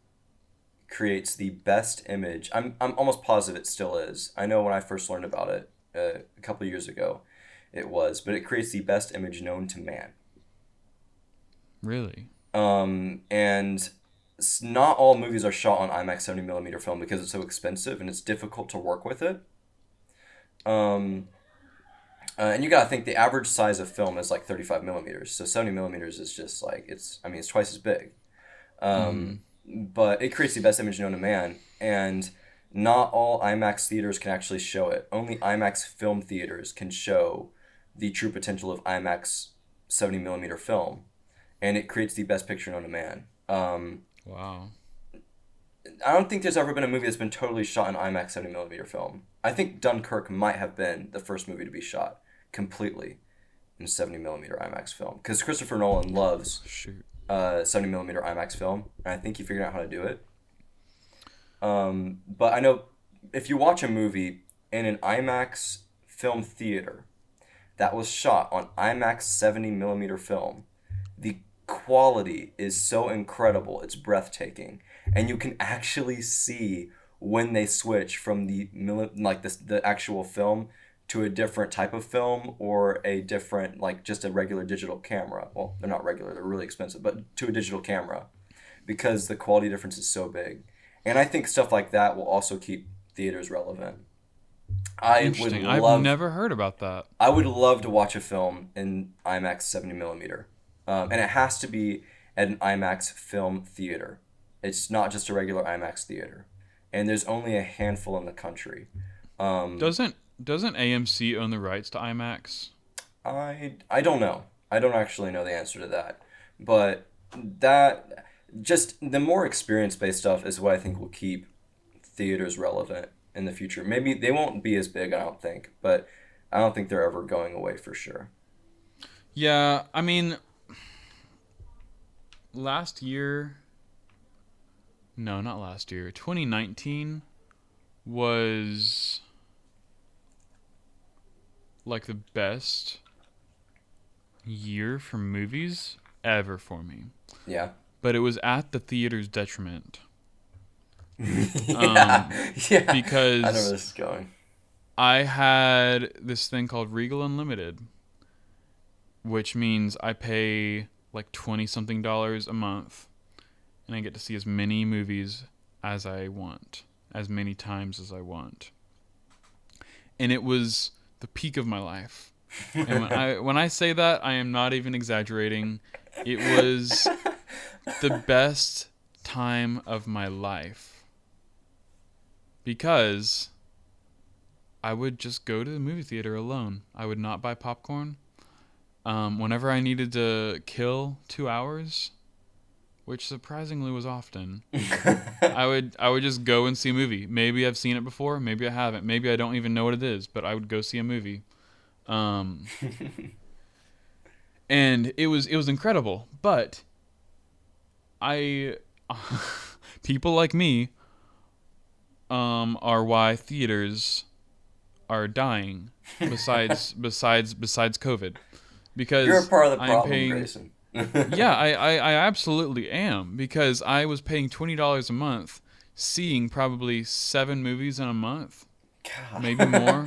creates the best image. I'm almost positive it still is. I know when I first learned about it a couple of years ago, it was, but it creates the best image known to man. Really? And not all movies are shot on IMAX 70 millimeter film because it's so expensive and it's difficult to work with it. Um, and you gotta think the average size of film is like 35 millimeters, so 70 millimeters is just like I mean, it's twice as big. Mm-hmm. But it creates the best image known to man, and not all IMAX theaters can actually show it. Only IMAX film theaters can show the true potential of IMAX 70 millimeter film, and it creates the best picture known to man. Wow. I don't think there's ever been a movie that's been totally shot in IMAX 70 millimeter film. I think Dunkirk might have been the first movie to be shot completely in 70 millimeter IMAX film, because Christopher Nolan loves 70 millimeter IMAX film, and I think he figured out how to do it. But I know if you watch a movie in an IMAX film theater that was shot on IMAX 70 millimeter film, the quality is so incredible, it's breathtaking, and you can actually see when they switch from the actual film to a different type of film, or a different, like, just a regular digital camera. Well, they're not regular, they're really expensive, but to a digital camera, because the quality difference is so big. And I think stuff like that will also keep theaters relevant. Interesting. I've never heard about that. I would love to watch a film in IMAX 70 millimeter. And it has to be at an IMAX film theater. It's not just a regular IMAX theater. And there's only a handful in the country. Doesn't AMC own the rights to IMAX? I don't know. I don't actually know the answer to that. But that, just the more experience-based stuff is what I think will keep theaters relevant in the future. Maybe they won't be as big, I don't think, but I don't think they're ever going away for sure. Yeah, I mean, last year... No, not last year. 2019 was like the best year for movies ever for me. Yeah. But it was at the theater's detriment. Yeah. Because I know where this is going. I had this thing called Regal Unlimited, which means I pay like $20-something a month, and I get to see as many movies as I want, as many times as I want. And it was the peak of my life. And when I say that, I am not even exaggerating. It was the best time of my life, because I would just go to the movie theater alone. I would not buy popcorn. Whenever I needed to kill 2 hours, which surprisingly was often, I would just go and see a movie. Maybe I've seen it before, maybe I haven't, maybe I don't even know what it is, but I would go see a movie. And it was incredible. But people like me are why theaters are dying, besides COVID, because you're a part of the problem, Greysen. Yeah, I absolutely am, because I was paying $20 a month, seeing probably 7 movies in a month. God. Maybe more.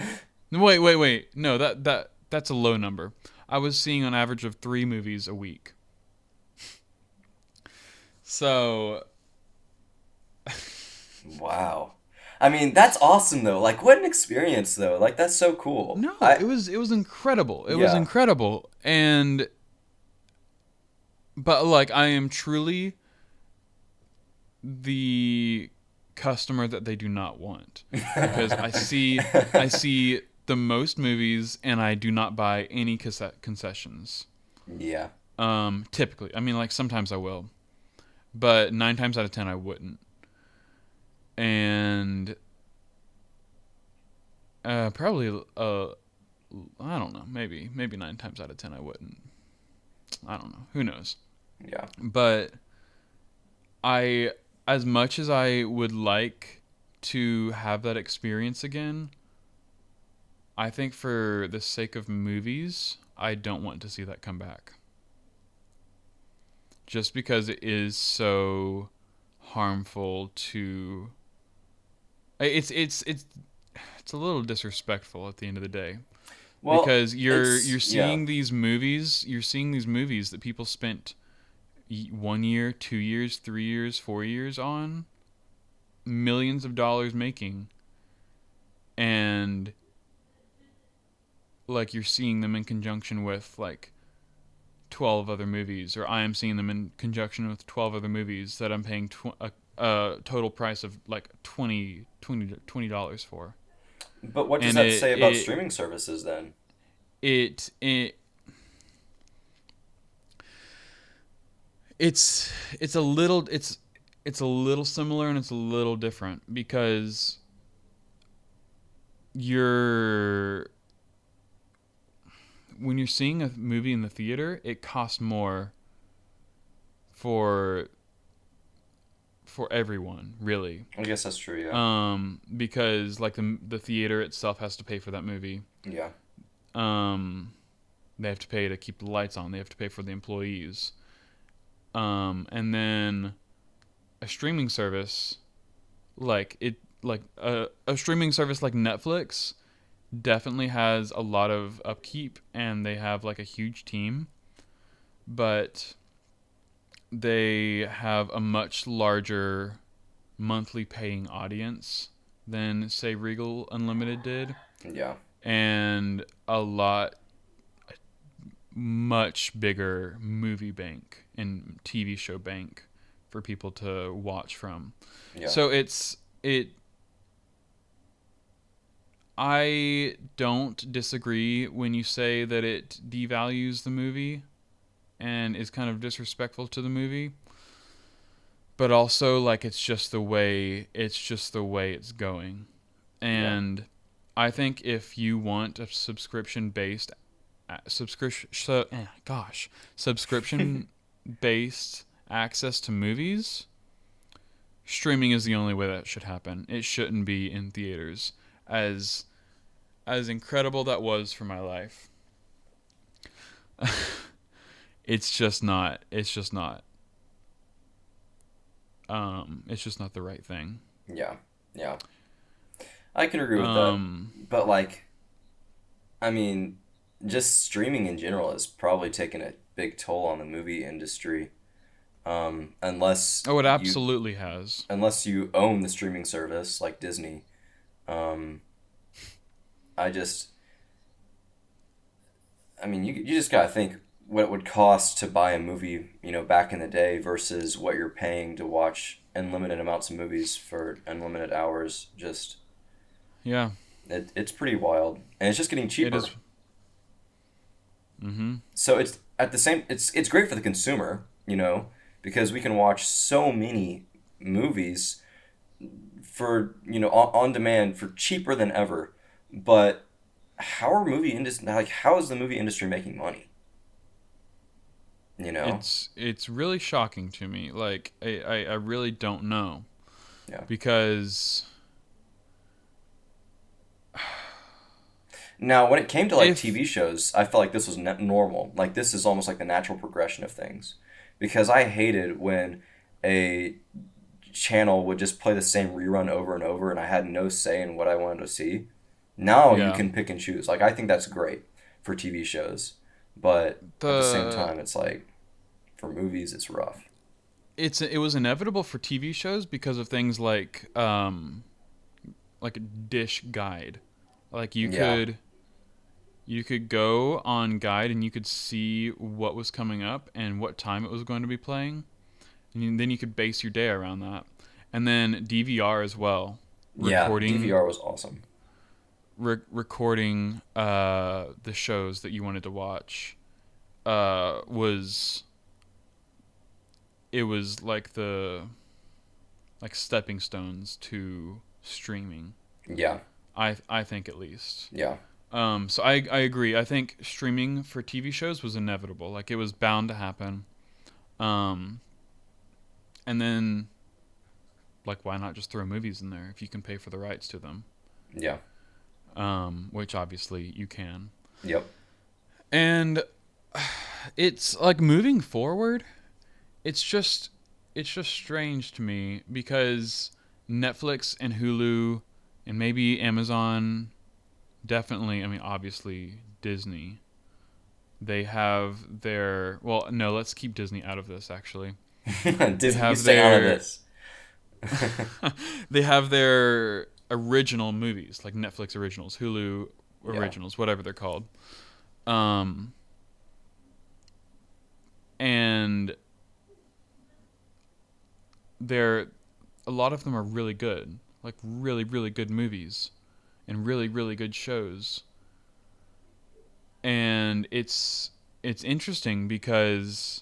Wait. No, that's a low number. I was seeing an average of 3 movies a week. So. Wow. I mean, that's awesome though. Like, what an experience though. Like, that's so cool. No, it was incredible. It was incredible. But like, I am truly the customer that they do not want, because I see the most movies and I do not buy any concessions. Yeah. Typically, I mean, like, sometimes I will, but 9 times out of 10 I wouldn't. And probably I don't know, maybe 9 times out of 10 I wouldn't. I don't know. Who knows? Yeah. But as much as I would like to have that experience again, I think for the sake of movies, I don't want to see that come back. Just because it is so harmful to... It's a little disrespectful at the end of the day. Well, because you're seeing these movies, that people spent 1 year, 2 years, 3 years, 4 years on, millions of dollars making, and like, you're seeing them in conjunction with like 12 other movies, or I am seeing them in conjunction with 12 other movies that I'm paying a total price of like $20 for. But what does that say about streaming services then? It's a little, it's a little similar and it's a little different because when you're seeing a movie in the theater, it costs more for everyone, really. I guess that's true, yeah. Because like the theater itself has to pay for that movie. Yeah. They have to pay to keep the lights on. They have to pay for the employees. And then a streaming service a streaming service like Netflix definitely has a lot of upkeep and they have like a huge team, but they have a much larger monthly paying audience than say Regal Unlimited did. Yeah. And a much bigger movie bank and TV show bank for people to watch from. Yeah. So I don't disagree when you say that it devalues the movie and is kind of disrespectful to the movie. But also like it's just the way it's going. And yeah. I think if you want a subscription based access to movies, streaming is the only way that should happen. It shouldn't be in theaters. As incredible that was for my life. It's just not the right thing. Yeah. Yeah. I can agree with that. But like, I mean, just streaming in general has probably taken a big toll on the movie industry. Unless it absolutely has. Unless you own the streaming service like Disney. You just gotta think what it would cost to buy a movie, back in the day versus what you're paying to watch unlimited amounts of movies for unlimited hours. Just yeah, it's pretty wild, and it's just getting cheaper. It is. Mm-hmm. So it's it's great for the consumer, because we can watch so many movies for on demand for cheaper than ever. But how is the movie industry making money? It's really shocking to me. Like I really don't know. Yeah. Because now when it came to TV shows, I felt like this was normal. Like this is almost like the natural progression of things. Because I hated when a channel would just play the same rerun over and over and I had no say in what I wanted to see. Now you can pick and choose. Like I think that's great for TV shows. But at the same time it's like for movies it's rough. It was inevitable for TV shows because of things like a Dish Guide. Like you could go on Guide and you could see what was coming up and what time it was going to be playing. And then you could base your day around that. And then DVR as well. DVR was awesome. Recording the shows that you wanted to watch was like stepping stones to streaming. Yeah. I think at least. Yeah. So I agree. I think streaming for TV shows was inevitable. Like it was bound to happen. And then like why not just throw movies in there if you can pay for the rights to them? Yeah. Which obviously you can. Yep. And it's like moving forward, it's just strange to me because Netflix and Hulu and maybe Amazon, definitely, obviously Disney, they have their, well, no, let's keep Disney out of this actually. Disney, stay out of this. They have their original movies, like Netflix originals, Hulu originals, whatever they're called. And a lot of them are really good, like really, really good movies and really, really good shows. And it's interesting because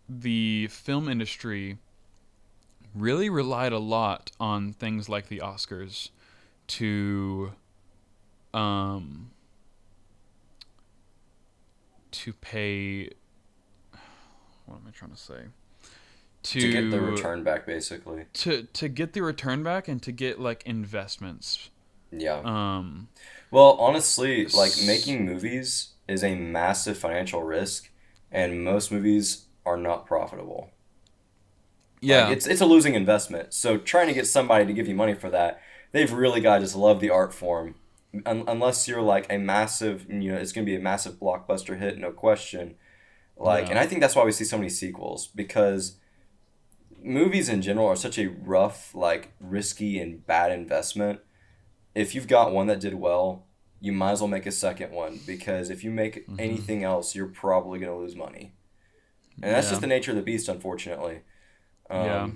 the film industry really relied a lot on things like the Oscars to pay. What am I trying to say? To get the return back, basically. To get the return back and to get like investments. Yeah. Well, honestly, like making movies is a massive financial risk, and most movies are not profitable. Yeah. Like it's a losing investment. So trying to get somebody to give you money for that, they've really got to just love the art form. Unless you're like a massive, it's going to be a massive blockbuster hit, no question. Like, and I think that's why we see so many sequels, because movies in general are such a rough, like risky and bad investment. If you've got one that did well, you might as well make a second one, because if you make anything else, you're probably going to lose money. And that's just the nature of the beast, unfortunately. Yeah.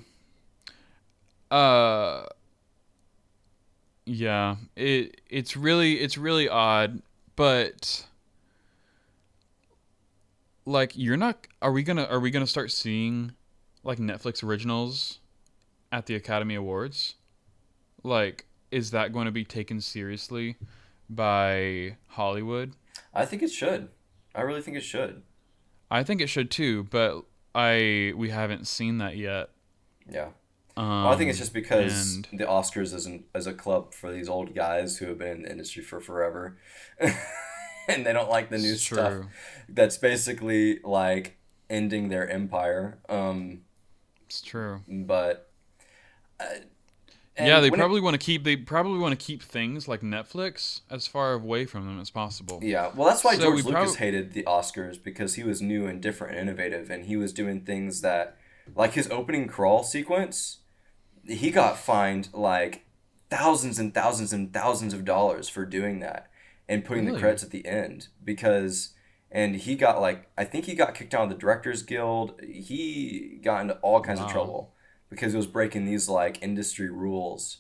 It's really odd, but like are we gonna start seeing like Netflix originals at the Academy Awards? Like, is that going to be taken seriously by Hollywood? I think it should. I really think it should. I think it should too, but we haven't seen that yet. Yeah. Well, I think it's just because the Oscars isn't as a club for these old guys who have been in the industry for forever. And they don't like the new stuff. That's basically like ending their empire. It's true. But they probably want to keep things like Netflix as far away from them as possible. Yeah. Well, that's why George Lucas hated the Oscars, because he was new and different and innovative, and he was doing things that, like his opening crawl sequence, he got fined like thousands and thousands and thousands of dollars for doing that and putting the credits at the end, and he got I think he got kicked out of the Directors Guild. He got into all kinds of trouble because he was breaking these like industry rules,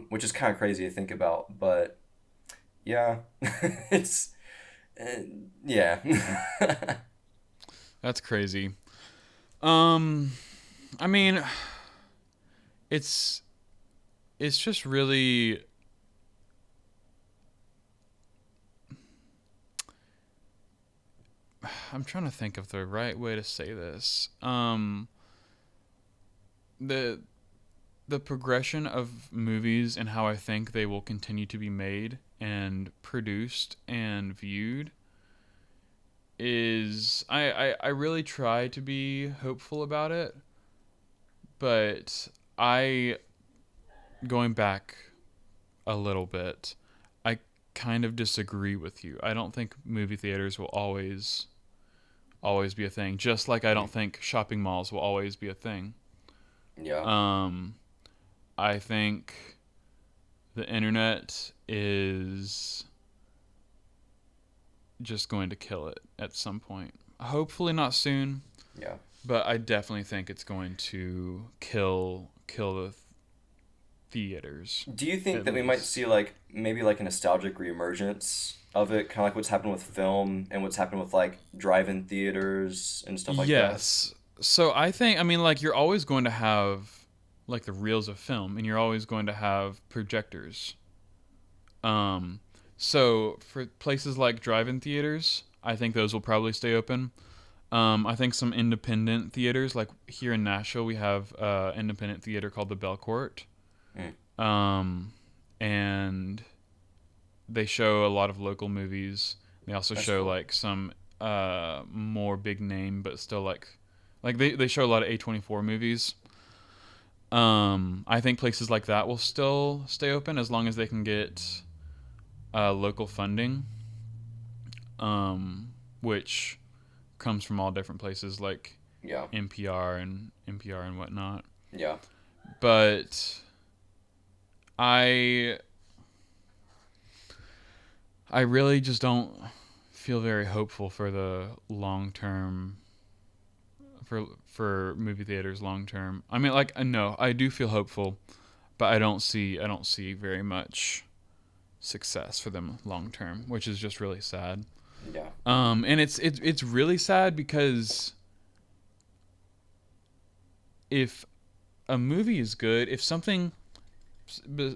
which is kind of crazy to think about. But yeah, it's yeah. That's crazy. I mean, it's just really, I'm trying to think of the right way to say this. The progression of movies and how I think they will continue to be made and produced and viewed is, I really try to be hopeful about it, but going back a little bit, I kind of disagree with you. I don't think movie theaters will always be a thing, just like I don't think shopping malls will always be a thing. Yeah. I think the internet is just going to kill it at some point. Hopefully not soon. Yeah. But I definitely think it's going to kill the theaters. Do you think that we might see maybe a nostalgic reemergence of it, kind of like what's happened with film and what's happened with drive-in theaters and stuff like that? Yes. So I think, you're always going to have the reels of film, and you're always going to have projectors. So for places like drive-in theaters, I think those will probably stay open. I think some independent theaters, like here in Nashville, we have an independent theater called the Belcourt. And they show a lot of local movies. They also show some more big name, but still they show a lot of A24 movies. I think places like that will still stay open as long as they can get local funding, which comes from all different places like NPR and whatnot. Yeah. But I really just don't feel very hopeful for the long term for movie theaters long term. No, I do feel hopeful, but I don't see very much success for them long term, which is just really sad. Yeah. And it's really sad because if a movie is good if something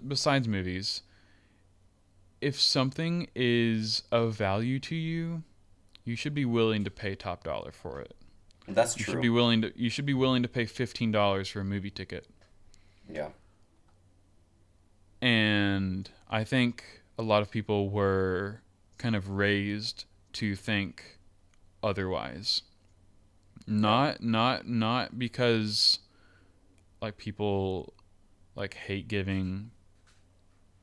besides movies, if something is of value to you, you should be willing to pay top dollar for it. That's true. You should be willing to pay $15 for a movie ticket. Yeah. And I think a lot of people were kind of raised to think otherwise. Not because like people like hate giving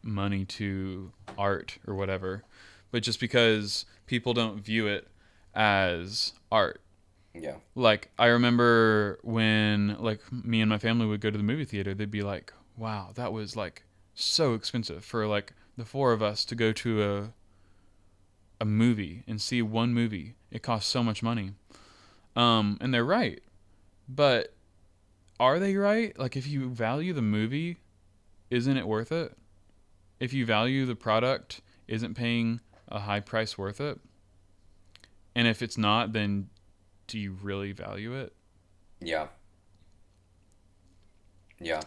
money to art or whatever, but just because people don't view it as art. Yeah. Like I remember when like me and my family would go to the movie theater, they'd be like, "Wow, that was like so expensive for like the four of us to go to a movie and see one movie. It costs so much money." And they're right. But are they right? Like if you value the movie, isn't it worth it? If you value the product, isn't paying a high price worth it? And if it's not, then do you really value it? Yeah. Yeah.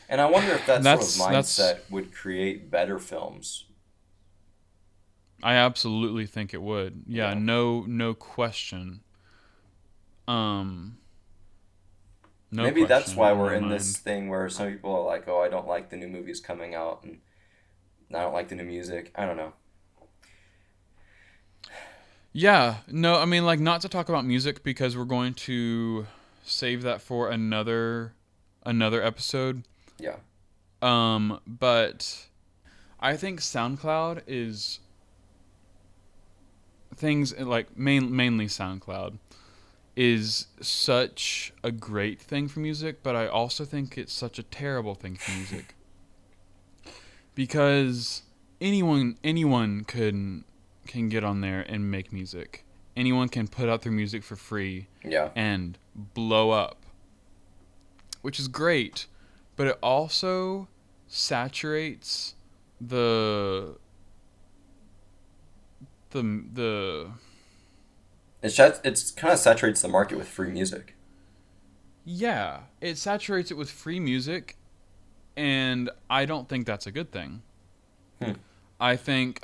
And I wonder if that sort of mindset would create better films. I absolutely think it would. Yeah. No question. Maybe that's why we're in this thing where some people are like, "Oh, I don't like the new movies coming out, and I don't like the new music." I don't know. Yeah, no, I mean, like, not to talk about music because we're going to save that for another episode. Yeah. But I think SoundCloud is things like mainly SoundCloud is such a great thing for music, but I also think it's such a terrible thing for music because anyone can get on there and make music. Anyone can put out their music for free and blow up, which is great, but it also saturates It's kind of saturates the market with free music. Yeah, it saturates it with free music, and I don't think that's a good thing. I think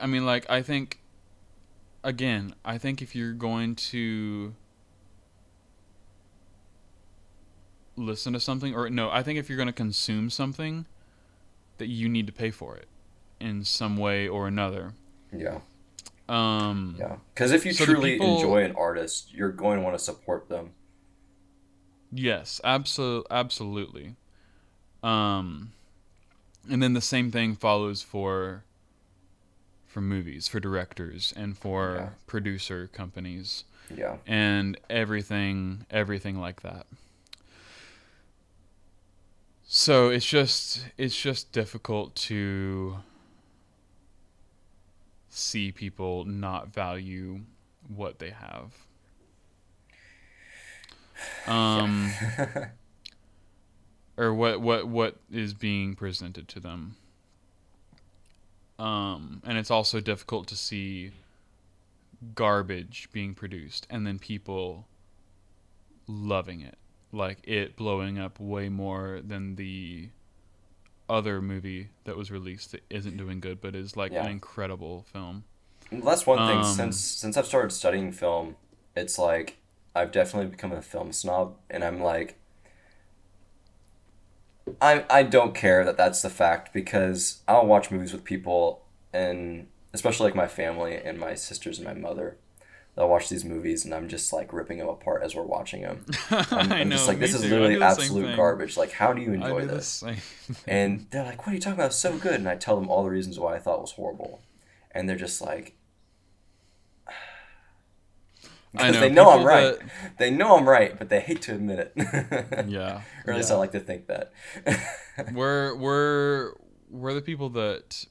if you're going to listen to something, I think if you're going to consume something, that you need to pay for it in some way or another. Yeah. Yeah. Because if you truly enjoy an artist, you're going to want to support them. Yes, absolutely. And then the same thing follows for movies, for directors, and for producer companies. Yeah. And everything like that. So it's just difficult to see people not value what they have. Or what is being presented to them. And it's also difficult to see garbage being produced and then people loving it. Like it blowing up way more than the other movie that was released that isn't doing good but is like an incredible film. Well, that's one thing. Since I've started studying film, it's like I've definitely become a film snob, and I'm like, I don't care that that's the fact, because I'll watch movies with people, and especially like my family and my sisters and my mother. They'll watch these movies, and I'm just like ripping them apart as we're watching them. I'm just like, this is literally absolute garbage. Like, how do you enjoy this? And they're like, "What are you talking about? It's so good." And I tell them all the reasons why I thought it was horrible, and they're just like, because they know I'm right. They know I'm right, but they hate to admit it. Yeah. Or at least I like to think that. we're the people that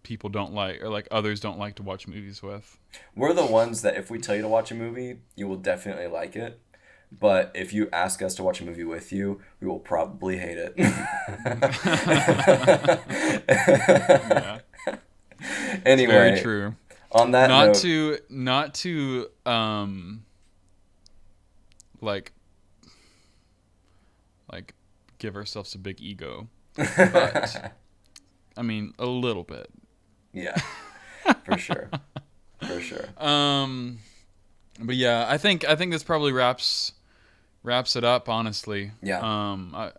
people don't like, or like others don't like to watch movies with. We're the ones that if we tell you to watch a movie, you will definitely like it. But if you ask us to watch a movie with you, we will probably hate it. Yeah. Anyway, very true. On that note, not to like give ourselves a big ego, but I mean a little bit. Yeah, for sure, for sure. But yeah, I think this probably wraps it up. Honestly, Yeah.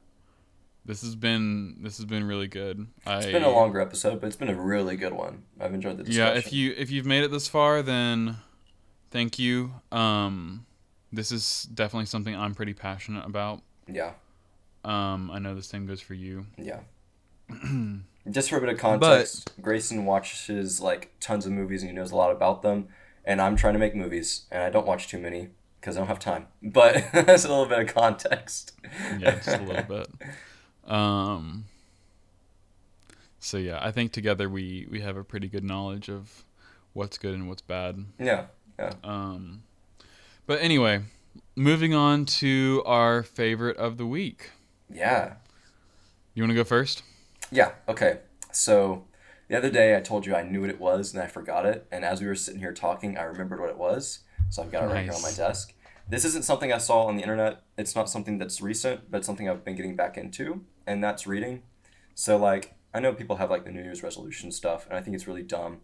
This has been really good. It's been a longer episode, but it's been a really good one. I've enjoyed the discussion. Yeah, if you've made it this far, then thank you. This is definitely something I'm pretty passionate about. Yeah. I know the same goes for you. Yeah. Just for a bit of context, Greysen watches like tons of movies and he knows a lot about them, and I'm trying to make movies and I don't watch too many because I don't have time. But that's a little bit of context. Yeah, just a little bit. So yeah, I think together we have a pretty good knowledge of what's good and what's bad. Yeah. But anyway, moving on to our favorite of the week. Yeah. You want to go first? Yeah. Okay. So the other day I told you I knew what it was and I forgot it, and as we were sitting here talking, I remembered what it was. So I've got it right here on my desk. This isn't something I saw on the internet. It's not something that's recent, but it's something I've been getting back into, and that's reading. So, like, I know people have, like, the New Year's resolution stuff, and I think it's really dumb.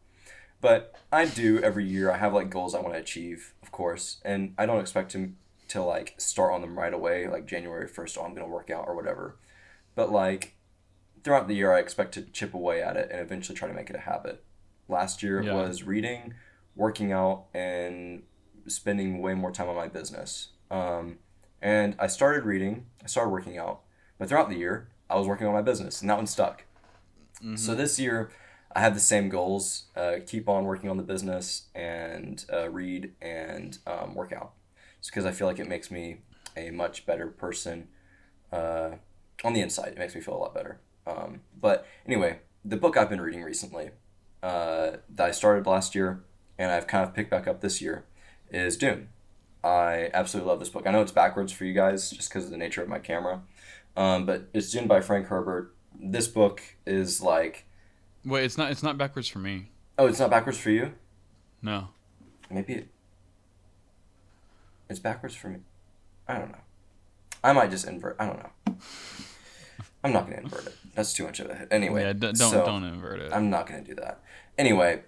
But I do every year. I have, like, goals I want to achieve, of course, and I don't expect to like, start on them right away, like January 1st, oh, I'm going to work out or whatever. But, like, throughout the year, I expect to chip away at it and eventually try to make it a habit. Last year it was reading, working out, and spending way more time on my business. And I started reading, I started working out, but throughout the year, I was working on my business, and that one stuck. Mm-hmm. So this year, I have the same goals, keep on working on the business, and read and work out. Just because I feel like it makes me a much better person on the inside. It makes me feel a lot better. But anyway, the book I've been reading recently that I started last year, and I've kind of picked back up this year, is Dune. I absolutely love this book. I know it's backwards for you guys just because of the nature of my camera, but it's Dune by Frank Herbert. This book is like... Wait, it's not backwards for me. Oh, it's not backwards for you? No. Maybe it's backwards for me. I don't know. I might just invert. I don't know. I'm not going to invert it. That's too much of a hit. Anyway. Yeah, don't invert it. I'm not going to do that. Anyway,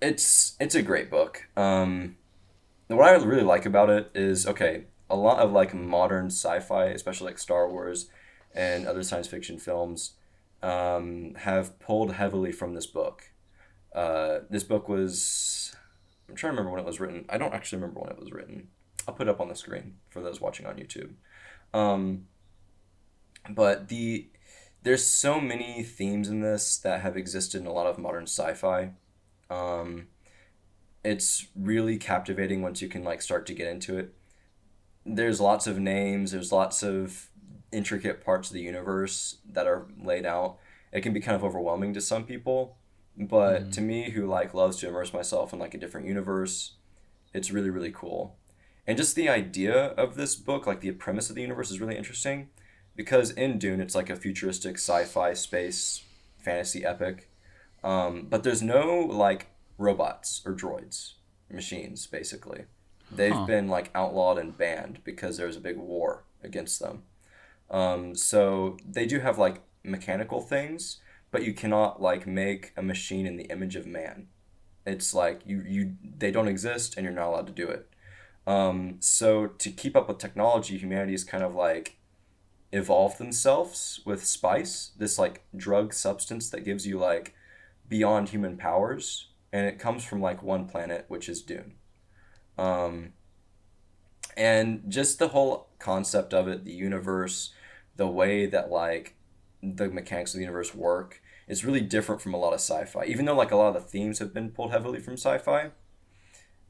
it's a great book. What I really like about it is, okay, a lot of like modern sci-fi, especially like Star Wars and other science fiction films, have pulled heavily from this book. This book was... I'm trying to remember when it was written. I don't actually remember when it was written. I'll put it up on the screen for those watching on YouTube. But there's so many themes in this that have existed in a lot of modern sci-fi. It's really captivating once you can like start to get into it. There's lots of names. There's lots of intricate parts of the universe that are laid out. It can be kind of overwhelming to some people, but to me, who like loves to immerse myself in like a different universe, it's really, really cool. And just the idea of this book, like the premise of the universe, is really interesting because in Dune, it's like a futuristic sci-fi space fantasy epic, but there's no like robots or droids, machines, basically. They've been like outlawed and banned because there was a big war against them. So they do have like mechanical things, but you cannot like make a machine in the image of man. It's like they don't exist and you're not allowed to do it. So to keep up with technology, humanity has kind of like evolved themselves with spice, this like drug substance that gives you like beyond human powers. And it comes from like one planet, which is Dune. And just the whole concept of it, the universe, the way that like the mechanics of the universe work, it's really different from a lot of sci-fi. Even though like a lot of the themes have been pulled heavily from sci-fi,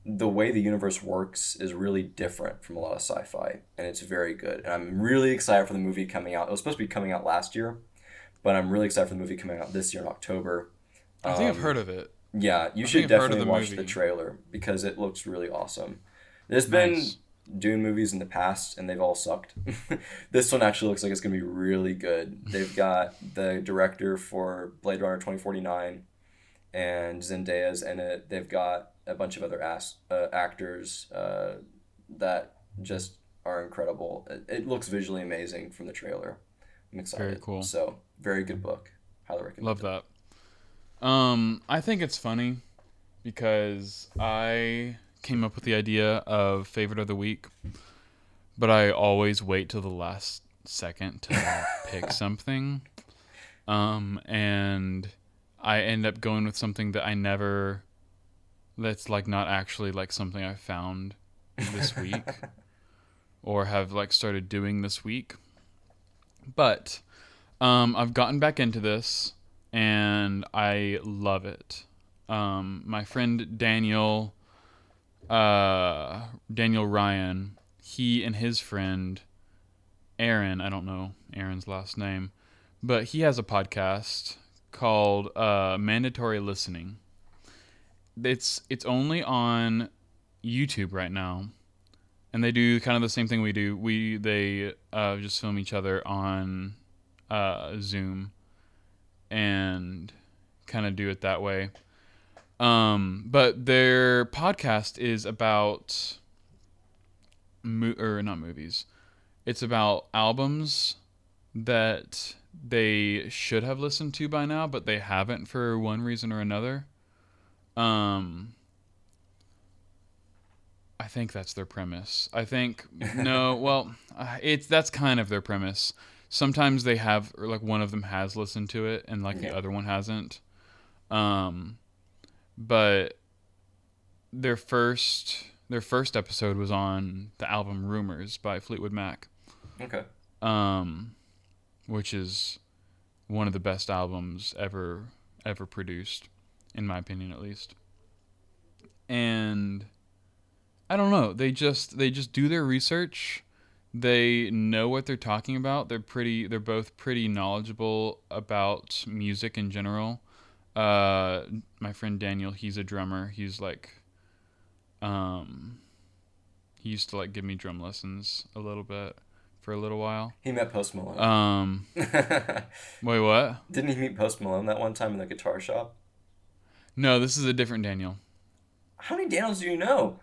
the way the universe works is really different from a lot of sci-fi, and it's very good. And I'm really excited for the movie coming out. It was supposed to be coming out last year, but I'm really excited for the movie coming out this year in October. I think I've heard of it. Yeah, you should definitely watch the trailer because it looks really awesome. There's been Dune movies in the past, and they've all sucked. This one actually looks like it's going to be really good. They've got the director for Blade Runner 2049, and Zendaya's in it. They've got a bunch of other actors that just are incredible. It looks visually amazing from the trailer. I'm excited. Very cool. So, very good book. Highly recommend. Love that. I think it's funny because I came up with the idea of favorite of the week, but I always wait till the last second to pick something. And I end up going with something that that's like not actually like something I found this week or have like started doing this week. But I've gotten back into this and I love it. My friend Daniel Ryan, he and his friend Aaron, I don't know Aaron's last name, but he has a podcast called Mandatory Listening. It's only on YouTube right now, and they do kind of the same thing we do. They just film each other on Zoom and kind of do it that way. But their podcast is about not movies. It's about albums that they should have listened to by now, but they haven't for one reason or another. I think that's their premise. That's kind of their premise. Sometimes they have, or like one of them has listened to it and like the other one hasn't. But their first episode was on the album Rumors by Fleetwood Mac. Okay. Which is one of the best albums ever produced, in my opinion at least. And I don't know, they just do their research. They know what they're talking about. They're both pretty knowledgeable about music in general. My friend Daniel, he's a drummer. He's like he used to like give me drum lessons a little bit for a little while. He met Post Malone. Wait, what? Didn't he meet Post Malone that one time in the guitar shop? No, this is a different Daniel. How many Daniels do you know?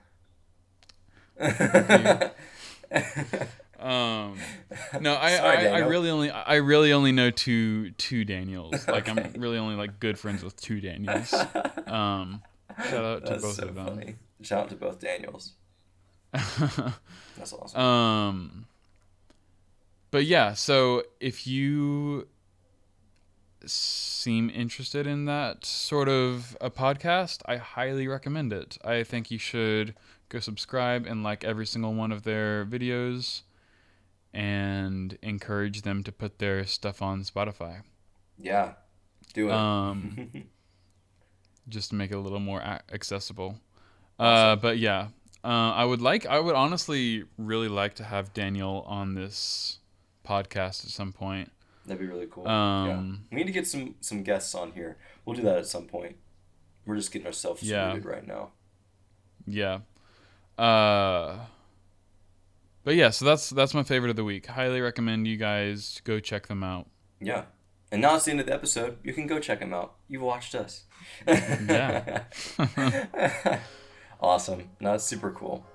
No, Sorry, I really only know two Daniels. Like okay. I'm really only like good friends with two Daniels. Shout out to both of them. Funny. Shout out to both Daniels. That's awesome. But yeah, so if you seem interested in that sort of a podcast, I highly recommend it. I think you should go subscribe and like every single one of their videos and encourage them to put their stuff on Spotify. Yeah, do it. Just to make it a little more accessible. Awesome. But yeah, I would honestly really like to have Daniel on this podcast at some point. That'd be really cool. Yeah. We need to get some guests on here. We'll do that at some point. We're just getting ourselves rooted right now. Yeah. But yeah, so that's my favorite of the week. Highly recommend you guys go check them out. Yeah. And now it's the end of the episode. You can go check them out. You've watched us. Yeah. Awesome. No, it's super cool.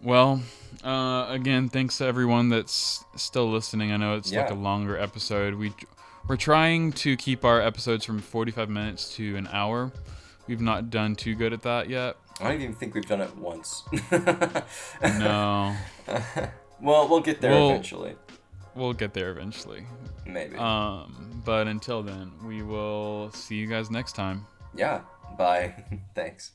Well, again, thanks to everyone that's still listening. I know it's like a longer episode. We're trying to keep our episodes from 45 minutes to an hour. We've not done too good at that yet. I don't even think we've done it once. No. Well, we'll get there eventually. We'll get there eventually. Maybe. But until then, we will see you guys next time. Yeah. Bye. Thanks.